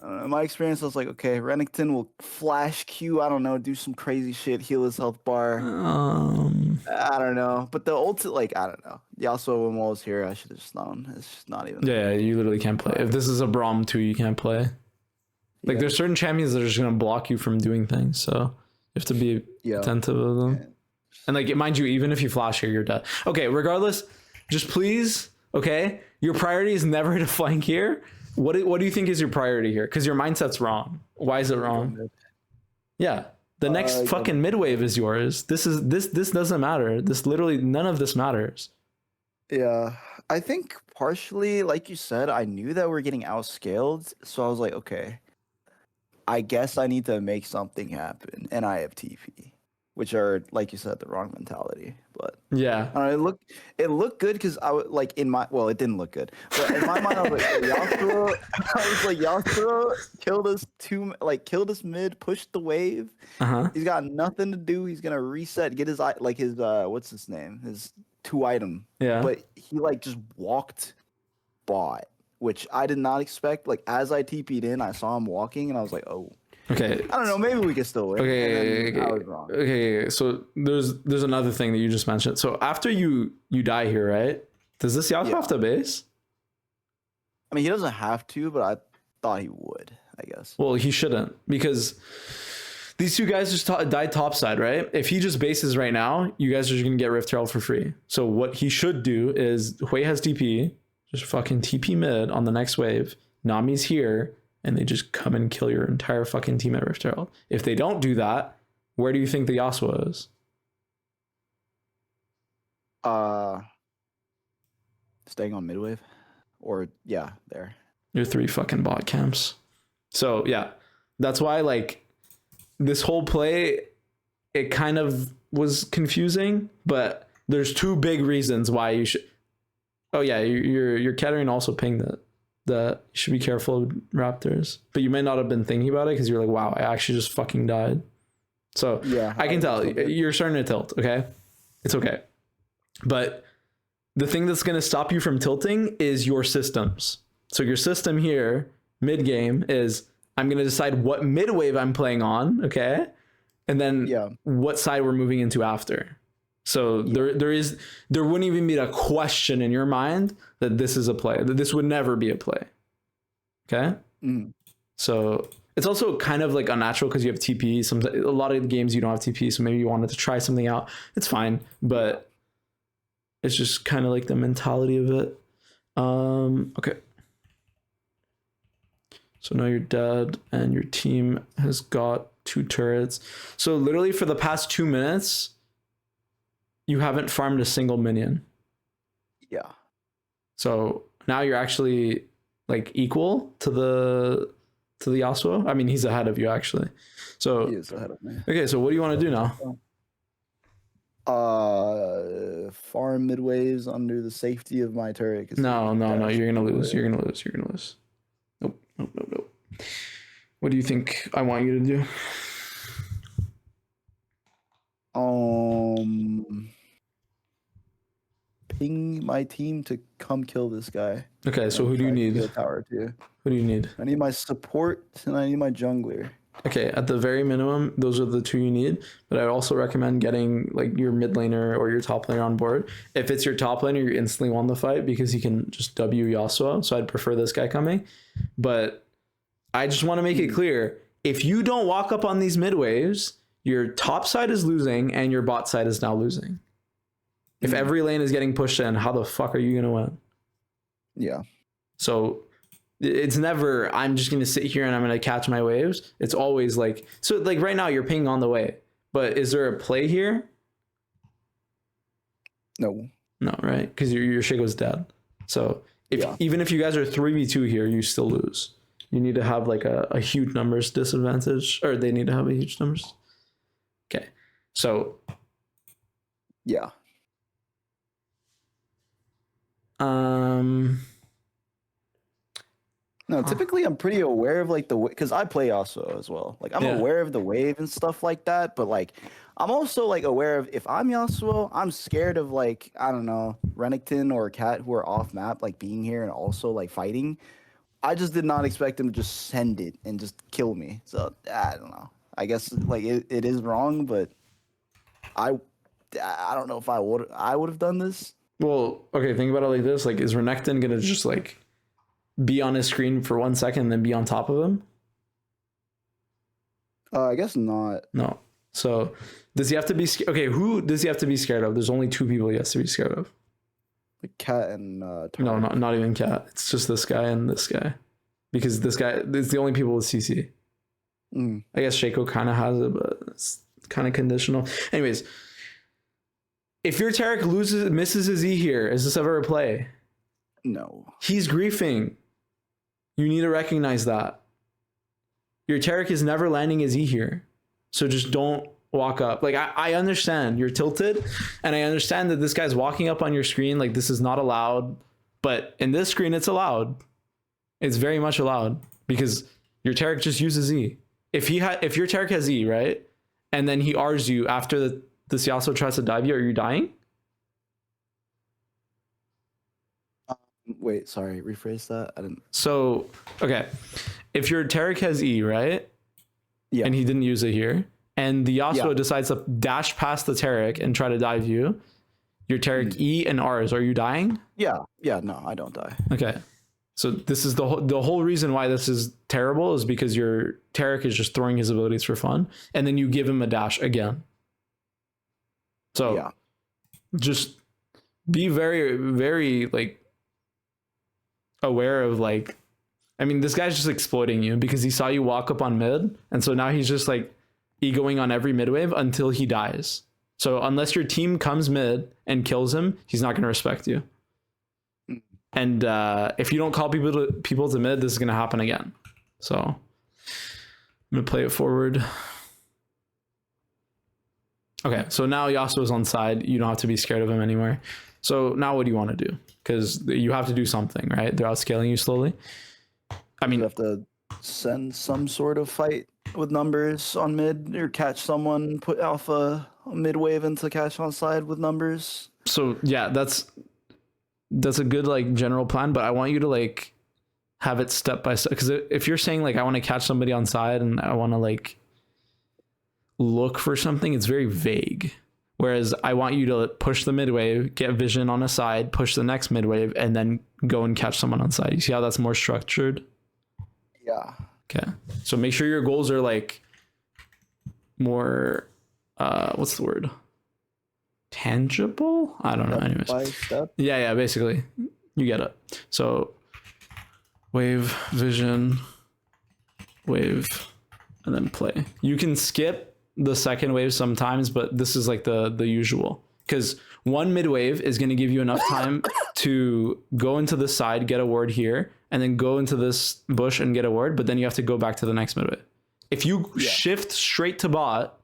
In my experience, I was like, okay, Renekton will flash Q, I don't know, do some crazy shit, heal his health bar. I don't know. But the ult, like, I don't know. Yasuo when Wall was here, I should have just known. It's just not even. Yeah, you literally can't play. If this is a Braum 2, you can't play. Like, there's certain champions that are just going to block you from doing things, so. You have to be attentive of them. Yeah. And like, mind you, even if you flash here, you're dead. Okay, regardless, just please, okay? Your priority is never to flank here. What do you think is your priority here? Because your mindset's wrong. Why is it wrong? Yeah. The next fucking mid wave is yours. This doesn't matter. This literally, none of this matters. Yeah. I think partially, like you said, I knew that we're getting outscaled. So I was like, okay. I guess I need to make something happen, and I have TP, which are, like you said, the wrong mentality. But yeah, I don't know, it looked good because I was like it didn't look good, but in my mind I was like, Yasuo killed us mid, pushed the wave. He's got nothing to do. He's gonna reset, get his what's his name, his 2 item. Yeah, but he like just walked bot, which I did not expect. Like, as I TP'd in, I saw him walking, and I was like, oh. Okay. I don't know. Maybe we can still win. Okay. I was wrong. Okay. So there's another thing that you just mentioned. So after you die here, right? Does this Yasuo have to base? I mean, he doesn't have to, but I thought he would, I guess. Well, he shouldn't, because these two guys just died topside, right? If he just bases right now, you guys are just going to get Rift Herald for free. So what he should do is, Hui has TP. Just fucking TP mid on the next wave. Nami's here, and they just come and kill your entire fucking team at Rift Herald. If they don't do that, where do you think the Yasuo is? Staying on mid wave, or there. Your 3 fucking bot camps. So yeah, that's why like this whole play, it kind of was confusing, but there's 2 big reasons why you should. Oh yeah, your Katarina also pinged that you should be careful of Raptors, but you may not have been thinking about it because you're like, wow, I actually just fucking died. So yeah, I can tell you're starting to tilt. Okay, it's okay, but the thing that's going to stop you from tilting is your systems. So your system here mid game is, I'm going to decide what mid wave I'm playing on, okay, and then what side we're moving into after. So there wouldn't even be a question in your mind that this is a play, that this would never be a play. Okay. So it's also kind of like unnatural because you have TP. A lot of games you don't have TP, so maybe you wanted to try something out. It's fine, but it's just kind of like the mentality of it. Okay. So now you're dead, and your team has got 2 turrets. So literally for the past 2 minutes, you haven't farmed a single minion. Yeah. So now you're actually like equal to the Yasuo. I mean, he's ahead of you actually. So he is ahead of me. Okay, so what do you want to do now? Farm mid waves under the safety of my turret. No, you're gonna lose. You're gonna lose. Nope. What do you think I want you to do? Ping my team to come kill this guy. Okay, so who do you need? Tower too. Who do you need? I need my support and I need my jungler. Okay, at the very minimum, those are the 2 you need. But I'd also recommend getting like your mid laner or your top laner on board. If it's your top laner, you instantly won the fight because he can just W Yasuo. So I'd prefer this guy coming. But I just want to make it clear, If you don't walk up on these mid waves, your top side is losing and your bot side is now losing. If every lane is getting pushed in, how the fuck are you going to win? Yeah. So it's never, I'm just going to sit here and I'm going to catch my waves. It's always like, so like right now you're pinging on the way, but is there a play here? No. No, right? Because your shit goes dead. So even if you guys are 3v2 here, you still lose. You need to have like a huge numbers disadvantage, or they need to have a huge numbers. Okay. So yeah. No, typically I'm pretty aware of like because I play Yasuo as well. Like I'm aware of the wave and stuff like that, but like I'm also like aware of if I'm Yasuo, I'm scared of like, I don't know, Renekton or Cat who are off map, like being here and also like fighting. I just did not expect them to just send it and just kill me. So I don't know. I guess like it is wrong, but I don't know if I would have done this. Well, okay, think about it like this. Like, is Renekton gonna just like be on his screen for 1 second and then be on top of him? I guess not. No. So does he have to be okay? Who does he have to be scared of? There's only 2 people he has to be scared of. The Cat and no, not even Cat. It's just this guy and this guy, because this guy is the only people with CC. I guess Shaco kind of has it, but it's kind of conditional. Anyways, if your Taric misses his E here, is this ever a play? No. He's griefing. You need to recognize that. Your Taric is never landing his E here. So just don't walk up. Like, I understand you're tilted, and I understand that this guy's walking up on your screen. Like, this is not allowed. But in this screen, it's allowed. It's very much allowed, because your Taric just uses E. If your Taric has E, right? And then he R's you after this Yasuo tries to dive you, are you dying? Wait, sorry, rephrase that. I didn't. So, okay. If your Taric has E, right? Yeah. And he didn't use it here, and the Yasuo decides to dash past the Taric and try to dive you, your Taric E and R's, are you dying? Yeah. No, I don't die. Okay. So this is the whole reason why this is terrible, is because your Taric is just throwing his abilities for fun, and then you give him a dash again. So just be very, very like aware of like, I mean, this guy's just exploiting you because he saw you walk up on mid, and so now he's just like egoing on every mid wave until he dies. So unless your team comes mid and kills him, he's not going to respect you. And if you don't call people to mid, this is going to happen again. So I'm going to play it forward. Okay, so now Yasuo's on side. You don't have to be scared of him anymore. So now what do you want to do? Because you have to do something, right? They're outscaling you slowly. I mean, you have to send some sort of fight with numbers on mid, or catch someone, put alpha mid wave into catch on side with numbers. So yeah, that's a good like general plan, but I want you to like have it step by step. Because if you're saying like I want to catch somebody on side and I want to like look for something, it's very vague. Whereas I want you to push the mid wave, get vision on a side, push the next mid wave, and then go and catch someone on side. You see how that's more structured? Yeah. Okay. So make sure your goals are like more what's the word? Tangible? I don't know. Anyways. By step. Yeah, basically. You get it. So wave, vision, wave, and then play. You can skip the second wave sometimes, but this is like the usual, because one mid wave is going to give you enough time to go into the side, get a ward here, and then go into this bush and get a ward, but then you have to go back to the next mid wave. If you shift straight to bot,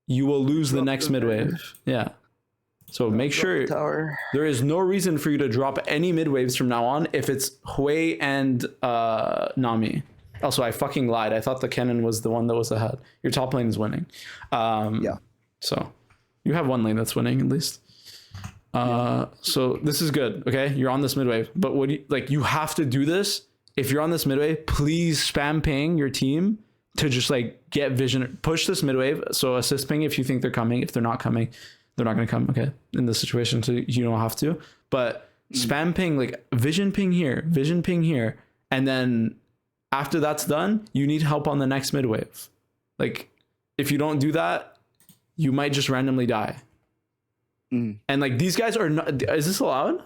you will lose the next mid wave. Yeah. So make sure there is no reason for you to drop any mid waves from now on if it's Hui and Nami. Also, I fucking lied. I thought the cannon was the one that was ahead. Your top lane is winning. So you have one lane that's winning at least. So this is good. Okay, you're on this mid wave, but what do you, like? You have to do this. If you're on this mid wave, please spam ping your team to just like get vision. Push this mid wave. So assist ping if you think they're coming. If they're not coming, they're not going to come. Okay, in this situation, so you don't have to. But spam ping, like vision ping here, and then After that's done, you need help on the next mid wave. Like, if you don't do that, you might just randomly die. And like, these guys are not, is this allowed?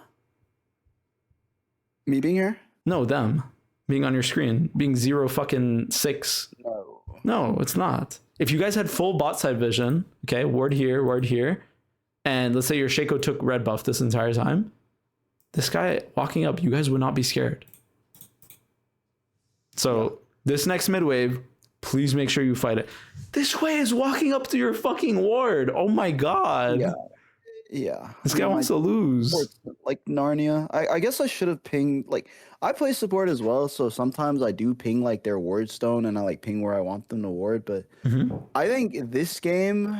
Me being here? No, them being on your screen, being 0-6. No. No, it's not. If you guys had full bot side vision, okay, ward here, and let's say your Shaco took red buff this entire time, this guy walking up, you guys would not be scared. So this next mid wave, please make sure you fight it. This way is walking up to your fucking ward. Oh my god. Yeah. This guy wants to lose. Like Narnia. I guess I should have pinged, like, I play support as well, so sometimes I do ping like their ward stone and I like ping where I want them to ward, but I think this game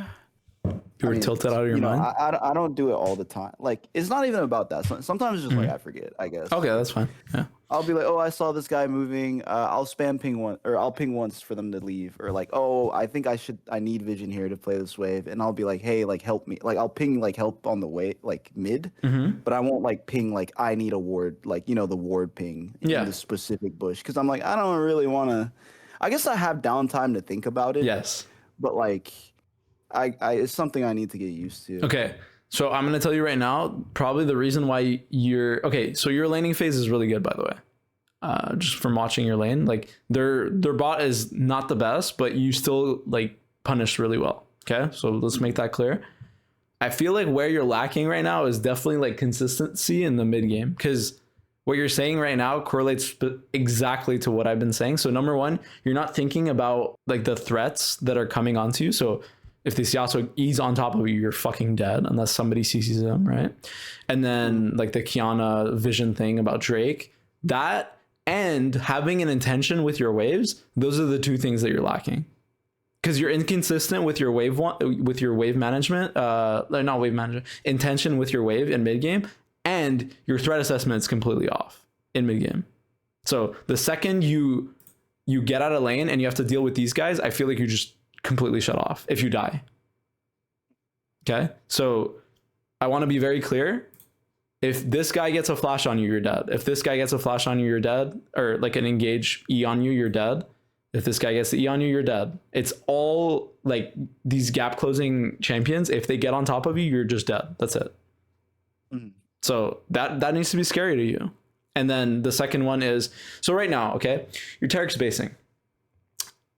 You were tilted out of your mind? I don't do it all the time. Like, it's not even about that. Sometimes it's just like I forget, I guess. Okay, that's fine. Yeah. I'll be like, oh, I saw this guy moving. I'll spam ping one, or I'll ping once for them to leave, or like, oh, I think I need vision here to play this wave, and I'll be like, hey, like help me. Like I'll ping like help on the way, like mid, but I won't like ping like I need a ward, like the ward ping in the specific bush, because I'm like I don't really want to. I guess I have downtime to think about it. Yes. But like, I it's something I need to get used to. Okay. So I'm going to tell you right now, probably the reason why you're okay. So your laning phase is really good, by the way. Just from watching your lane, like their bot is not the best, but you still like punished really well. Okay. So let's make that clear. I feel like where you're lacking right now is definitely like consistency in the mid game, because what you're saying right now correlates exactly to what I've been saying. So number one, you're not thinking about like the threats that are coming onto you. So if this Yasuo E's on top of you, you're fucking dead unless somebody CCs them, right? And then like the Kiana vision thing about Drake, that and having an intention with your waves, those are the two things that you're lacking. Because you're inconsistent with your wave management, not wave management, intention with your wave in mid game, and your threat assessment is completely off in mid game. So the second you get out of lane and you have to deal with these guys, I feel like you just completely shut off if you die. Okay, so I want to be very clear. If this guy gets a flash on you, you're dead. If this guy gets a flash on you, you're dead. Or like an engage E on you, you're dead. If this guy gets the E on you, you're dead. It's all like these gap closing champions. If they get on top of you, you're just dead. That's it. So that needs to be scary to you. And then the second one is, so right now, okay, your Tarek's basing.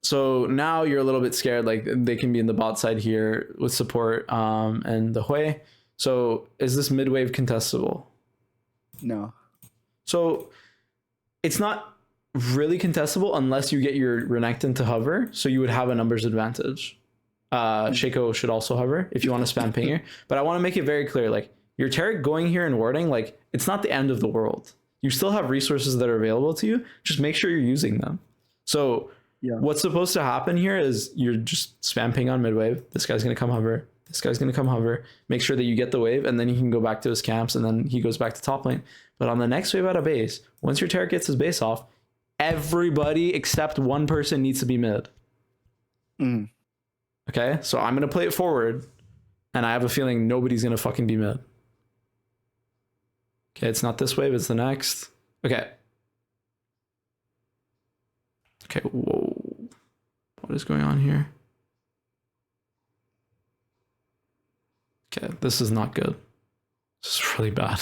So now you're a little bit scared, like they can be in the bot side here with support and the Hui. So is this mid wave contestable? No. So it's not really contestable unless you get your Renekton to hover. So you would have a numbers advantage. Shaco should also hover if you want to spam ping here. But I want to make it very clear, like your Tarek going here and warding, like it's not the end of the world. You still have resources that are available to you. Just make sure you're using them. So what's supposed to happen here is you're just spam ping on mid wave. This guy's going to come hover. This guy's going to come hover. Make sure that you get the wave, and then he can go back to his camps, and then he goes back to top lane. But on the next wave out of base, once your Tarek gets his base off, everybody except one person needs to be mid. Okay, so I'm going to play it forward, and I have a feeling nobody's going to fucking be mid. Okay, it's not this wave, it's the next. Okay. Okay, whoa. What is going on here? Okay, this is not good. This is really bad.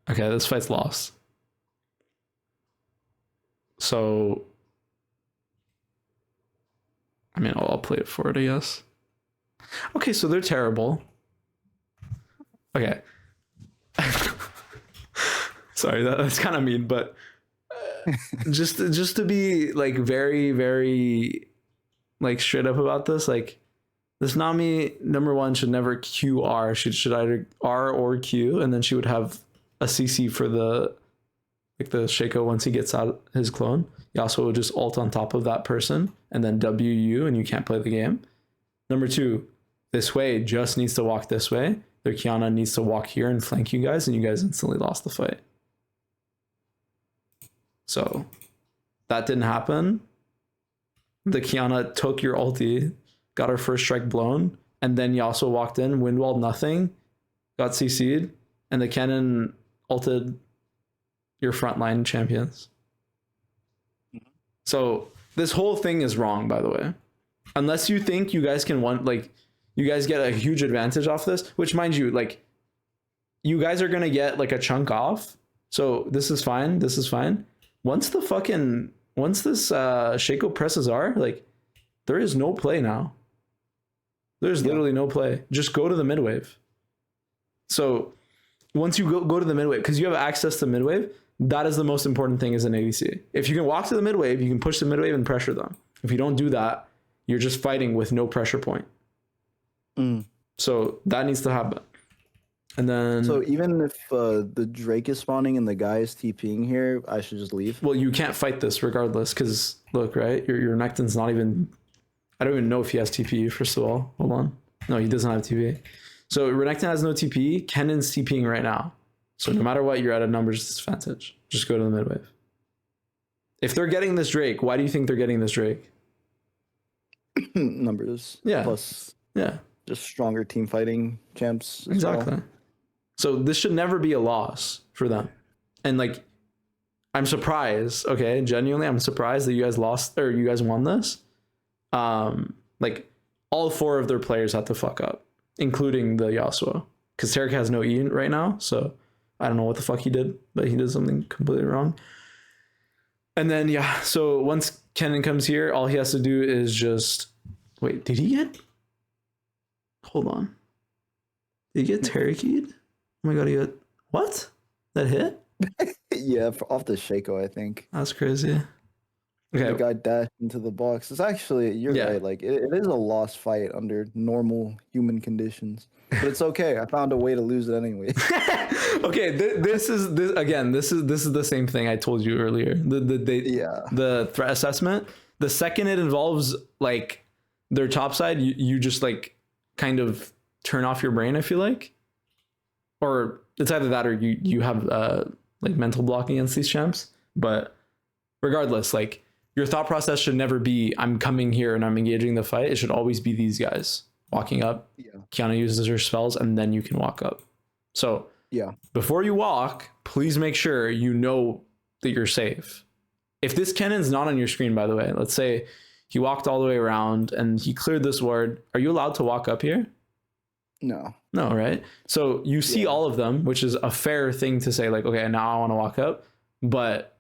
Okay, this fight's lost. So, I mean, I'll play it forward, I guess. Okay, so they're terrible. Okay. Sorry, that's kind of mean, but just to be like very, very like straight up about this, like this Nami number one should never QR. She should either R or Q, and then she would have a CC for the Shaco once he gets out his clone. Yasuo would just ult on top of that person and then WU, and you can't play the game. Number two, this way just needs to walk this way. Their Kiana needs to walk here and flank you guys, and you guys instantly lost the fight. So that didn't happen. The Kiana took your ulti, got her first strike blown, and then Yasuo walked in, windwalled nothing, got CC'd, and the Kennen ulted your frontline champions. So this whole thing is wrong, by the way. Unless you think you guys can you guys get a huge advantage off this, which mind you, like you guys are gonna get like a chunk off. So this is fine. This is fine. Once this Shaco presses R, like there is no play now. There's literally no play. Just go to the mid wave. So once you go to the mid wave, because you have access to mid wave, that is the most important thing as an ADC. If you can walk to the mid wave, you can push the mid wave and pressure them. If you don't do that, you're just fighting with no pressure point. So that needs to happen. And then, so even if the Drake is spawning and the guy is TPing here, I should just leave? well, you can't fight this regardless, because look, right, your Necton's not even, I don't even know if he has TP, first of all. Hold on. No, he doesn't have TP. So Renekton has no TP. Kennen's TPing right now. So no matter what, you're at a numbers disadvantage. Just go to the mid wave. If they're getting this Drake, why do you think they're getting this Drake? Numbers. Yeah. Plus, yeah, just stronger team fighting champs. Exactly. Well. So this should never be a loss for them. And like, I'm surprised. Okay, genuinely, I'm surprised that you guys lost or you guys won this. Like all 4 of their players had to fuck up, including the Yasuo, because Tarek has no E right now. So I don't know what the fuck he did, but he did something completely wrong. And then yeah, so once Kennen comes here, all he has to do is just wait. Did he get? Hold on. Did he get Tarakeed? Oh my god, he got what? That hit? Yeah, off the Shaco, I think. That's crazy. Okay. The guy dashed into the box. It's actually, you're right. Like it is a lost fight under normal human conditions, but it's okay. I found a way to lose it anyway. Okay, this is the same thing I told you earlier. The threat assessment. The second it involves like their top side, you just like kind of turn off your brain. I feel like, or it's either that or you have like mental block against these champs. But regardless, like your thought process should never be I'm coming here and I'm engaging the fight. It should always be these guys walking up. Yeah. Kiana uses her spells and then you can walk up. So yeah, before you walk, please make sure you know that you're safe. If this Kennen's not on your screen, by the way, let's say he walked all the way around and he cleared this ward. Are you allowed to walk up here? No, right? So you see all of them, which is a fair thing to say, like, okay, now I want to walk up. But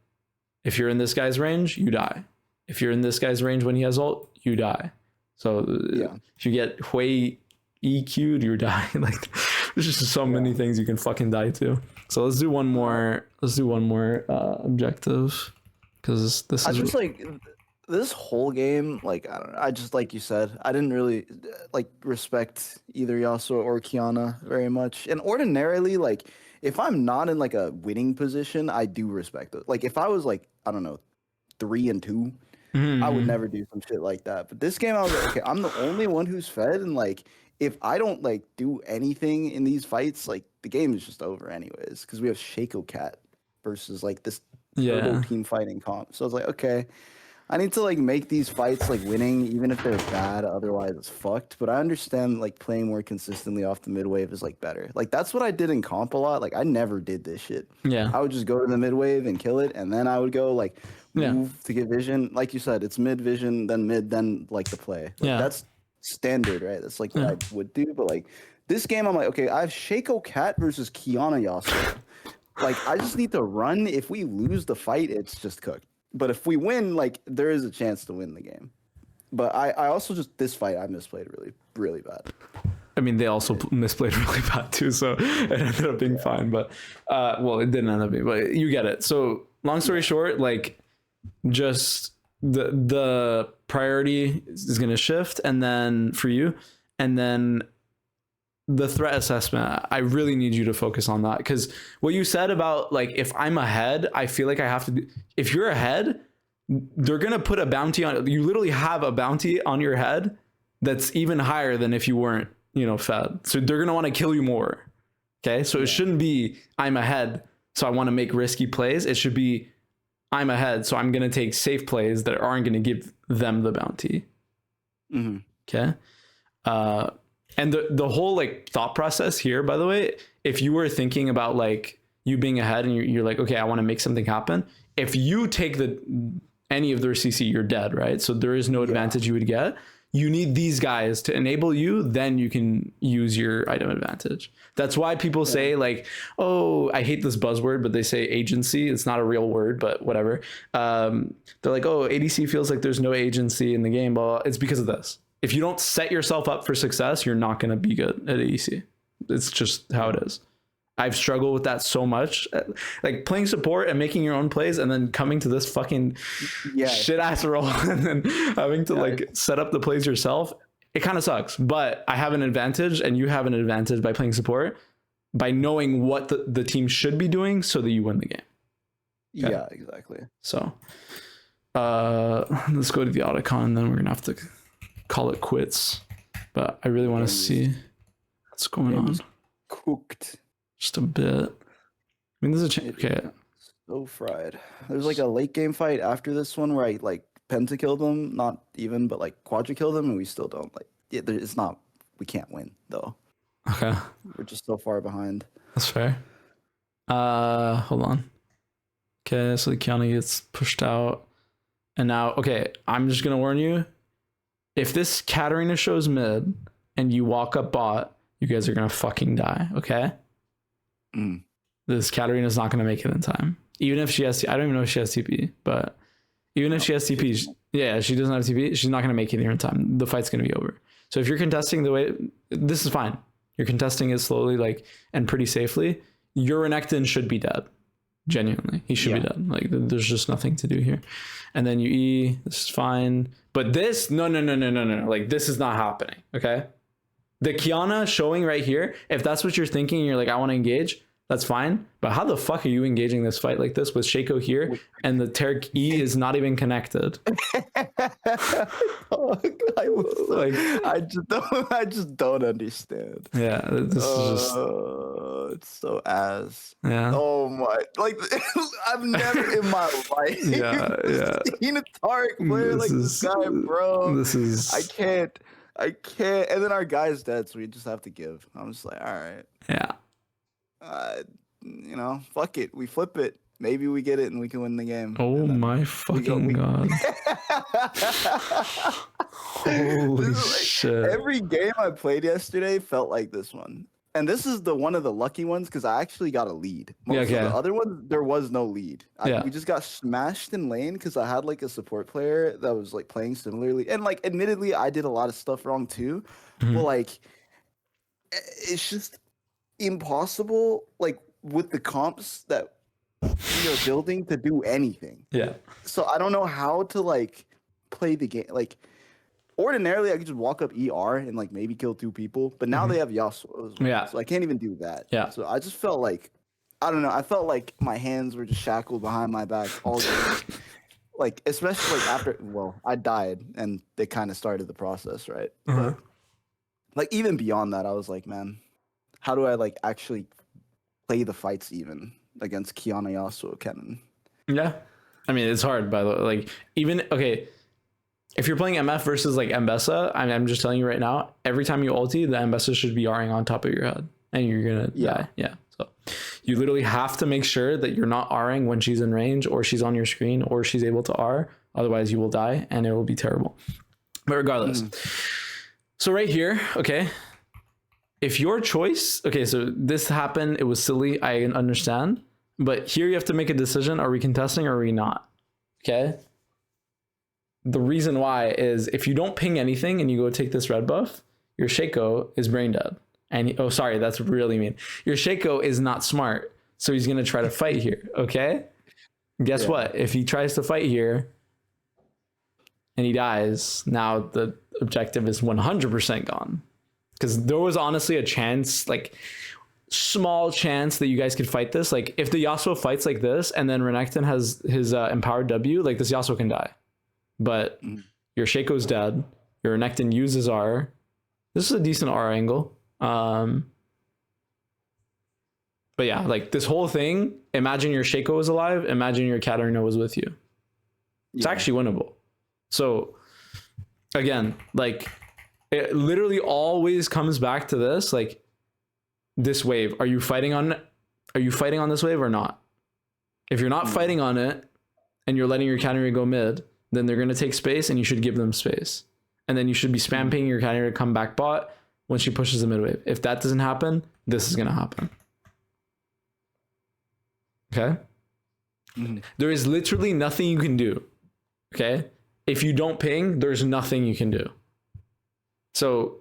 if you're in this guy's range, you die. If you're in this guy's range when he has ult, you die. So if you get way EQ'd, you die. Like there's just so many things you can fucking die to. So let's do one more. Objective, because this is just like this whole game. Like I don't know. I just, like you said, I didn't really like respect either Yasuo or Kiana very much. And ordinarily, like if I'm not in like a winning position, I do respect it. Like if I was like, I don't know, 3-2, I would never do some shit like that. But this game, I was like, okay, I'm the only one who's fed, and like if I don't like do anything in these fights, like the game is just over anyways, because we have Shaco Cat versus like this team fighting comp. So I was like, okay, I need to like make these fights like winning, even if they're bad. Otherwise, it's fucked. But I understand like playing more consistently off the mid wave is like better. Like that's what I did in comp a lot. Like I never did this shit. Yeah, I would just go to the mid wave and kill it, and then I would go like move to get vision. Like you said, it's mid vision, then mid, then like the play. Like, that's standard, right? That's like what I would do. But like this game, I'm like, okay, I have Shaco Cat versus Kiana Yasuo. Like I just need to run. If we lose the fight, it's just cooked. But if we win, like there is a chance to win the game. But I also just, this fight I misplayed really, really bad. I mean, they also misplayed really bad too, so it ended up being fine. But well, it didn't end up being, but you get it. So long story short, like just the priority is going to shift, and then for you, and then the threat assessment, I really need you to focus on that, because what you said about like if I'm ahead, I feel like I have to do, if you're ahead, they're gonna put a bounty on you. Literally have a bounty on your head that's even higher than if you weren't, fed. So they're gonna want to kill you more. Okay, so it shouldn't be I'm ahead, so I want to make risky plays. It should be I'm ahead, so I'm gonna take safe plays that aren't gonna give them the bounty. Okay. And the whole like thought process here, by the way, if you were thinking about like you being ahead and you're like, okay, I want to make something happen. If you take any of their CC, you're dead, right? So there is no advantage you would get. You need these guys to enable you, then you can use your item advantage. That's why people say like, oh, I hate this buzzword, but they say agency. It's not a real word, but whatever. They're like, oh, ADC feels like there's no agency in the game. Well, it's because of this. If you don't set yourself up for success, you're not going to be good at ADC. It's just how it is. I've struggled with that so much, like playing support and making your own plays and then coming to this fucking shit ass role and then having to like set up the plays yourself. It kind of sucks, but I have an advantage and you have an advantage by playing support, by knowing what the team should be doing so that you win the game. Okay? Yeah, exactly. So let's go to the Autocon and then we're going to have to call it quits. But I really want to see what's going on. Cooked. Just a bit. I mean, there's a chance. Okay. So fried. There's like a late game fight after this one where I like penta killed them, not even, but like quadra killed them, and we still don't like. It's not. We can't win though. Okay. We're just so far behind. That's fair. Hold on. Okay, so the Kiana gets pushed out, and now okay, I'm just gonna warn you. If this Katarina shows mid and you walk up bot, you guys are gonna fucking die. Okay. This Katarina's not going to make it in time. Even if she has, I don't even know if she has TP, but even if she has TP, she doesn't have TP. She's not going to make it here in time. The fight's going to be over. So if you're contesting the way, this is fine. You're contesting it slowly, like, and pretty safely. Your Renekton should be dead. Genuinely. He should be dead. Like, there's just nothing to do here. And then you E, this is fine. But this, no. Like, this is not happening. Okay. The Kiana showing right here, if that's what you're thinking, you're like, I want to engage, that's fine. But how the fuck are you engaging this fight like this with Shaco here and the Taric E is not even connected? I just don't understand. Yeah, this is just it's so ass. Yeah. Oh my, like I've never in my life seen a Taric player like this guy, bro. This is I can't. And then our guy's dead, so we just have to give. I'm just like, all right. Yeah. Fuck it. We flip it. Maybe we get it and we can win the game. Oh my fucking god. Holy shit. Every game I played yesterday felt like this one. And this is one of the lucky ones because I actually got a lead. Most of the other ones, there was no lead. We just got smashed in lane because I had like a support player that was like playing similarly. And like, admittedly, I did a lot of stuff wrong too. But like, it's just impossible, like with the comps that we are building to do anything. Yeah. So I don't know how to like play the game. Like, ordinarily, I could just walk up ER and like maybe kill 2 people, but now they have Yasuo as well, so I can't even do that. Yeah. So I just felt like, I don't know. I felt like my hands were just shackled behind my back all day. Like, especially like after, I died and they kind of started the process, right? But, like even beyond that, I was like, man, how do I like actually play the fights even against Kiana, Yasuo, Kennen? Yeah. I mean, it's hard, by the way. Like, even, okay, if you're playing MF versus like Mbessa, I'm just telling you right now, every time you ulti, the Mbessa should be R'ing on top of your head and you're going to die. Yeah. So you literally have to make sure that you're not R'ing when she's in range or she's on your screen or she's able to R. Otherwise you will die and it will be terrible. But regardless. So right here, okay, if your choice, okay, so this happened, it was silly, I understand. But here you have to make a decision. Are we contesting or are we not? Okay. The reason why is if you don't ping anything and you go take this red buff, your Shaco is brain dead. And oh, sorry, that's really mean. Your Shaco is not smart. So he's going to try to fight here. Okay. Guess what? If he tries to fight here and he dies, now the objective is 100% gone. Because there was honestly a chance, like small chance that you guys could fight this. Like if the Yasuo fights like this and then Renekton has his empowered W, like this Yasuo can die. But your Shaco's dead. Your Renekton uses R. This is a decent R angle. But yeah, like this whole thing, imagine your Shaco was alive. Imagine your Katarina was with you. It's actually winnable. So again, like it literally always comes back to this. Like this wave. Are you fighting on this wave or not? If you're not fighting on it and you're letting your counter go mid, then they're going to take space and you should give them space. And then you should be spam pinging your counter to come back bot when she pushes the mid wave. If that doesn't happen, this is going to happen. Okay? There is literally nothing you can do. Okay? If you don't ping, there's nothing you can do. So,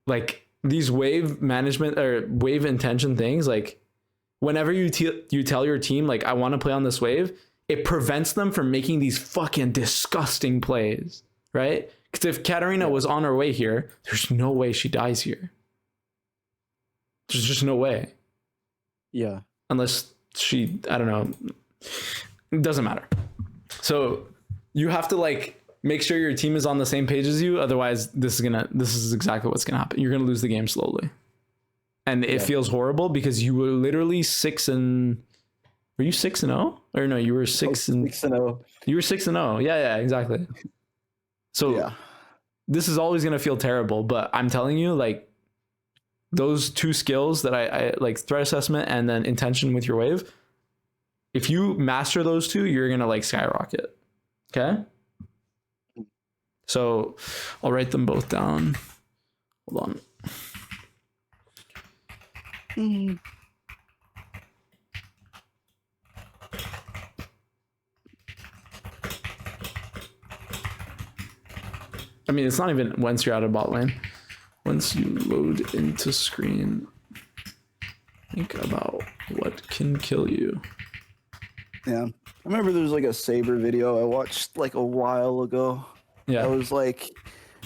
like, these wave management or wave intention things, like, whenever you tell your team, like, I want to play on this wave, it prevents them from making these fucking disgusting plays, right? Because if Katarina was on her way here, there's no way she dies here. There's just no way. Yeah. Unless she, I don't know. It doesn't matter. So you have to, like, make sure your team is on the same page as you. Otherwise, this is exactly what's gonna happen. You're gonna lose the game slowly. And it feels horrible because you were literally 6-0? Were you 6-0? Or no, you were 6-0. You were 6-0. Yeah, exactly. So this is always gonna feel terrible, but I'm telling you, like, those two skills that I like, threat assessment and then intention with your wave, if you master those two, you're gonna, like, skyrocket. Okay? So I'll write them both down. Hold on. I mean, it's not even once you're out of bot lane. Once you load into screen, think about what can kill you. Yeah. I remember there was, like, a Saber video I watched, like, a while ago. Yeah. I was like,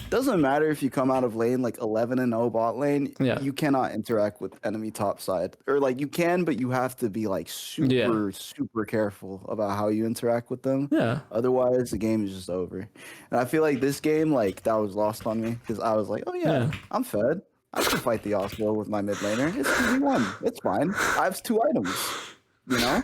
doesn't matter if you come out of lane like 11-0 bot lane, you cannot interact with enemy topside. Or, like, you can, but you have to be, like, super careful about how you interact with them. Yeah. Otherwise, the game is just over. And I feel like this game, like, that was lost on me because I was like, oh yeah, I'm fed. I can fight the Oslo with my mid laner. It's 2v1. It's fine. I have 2 items, you know?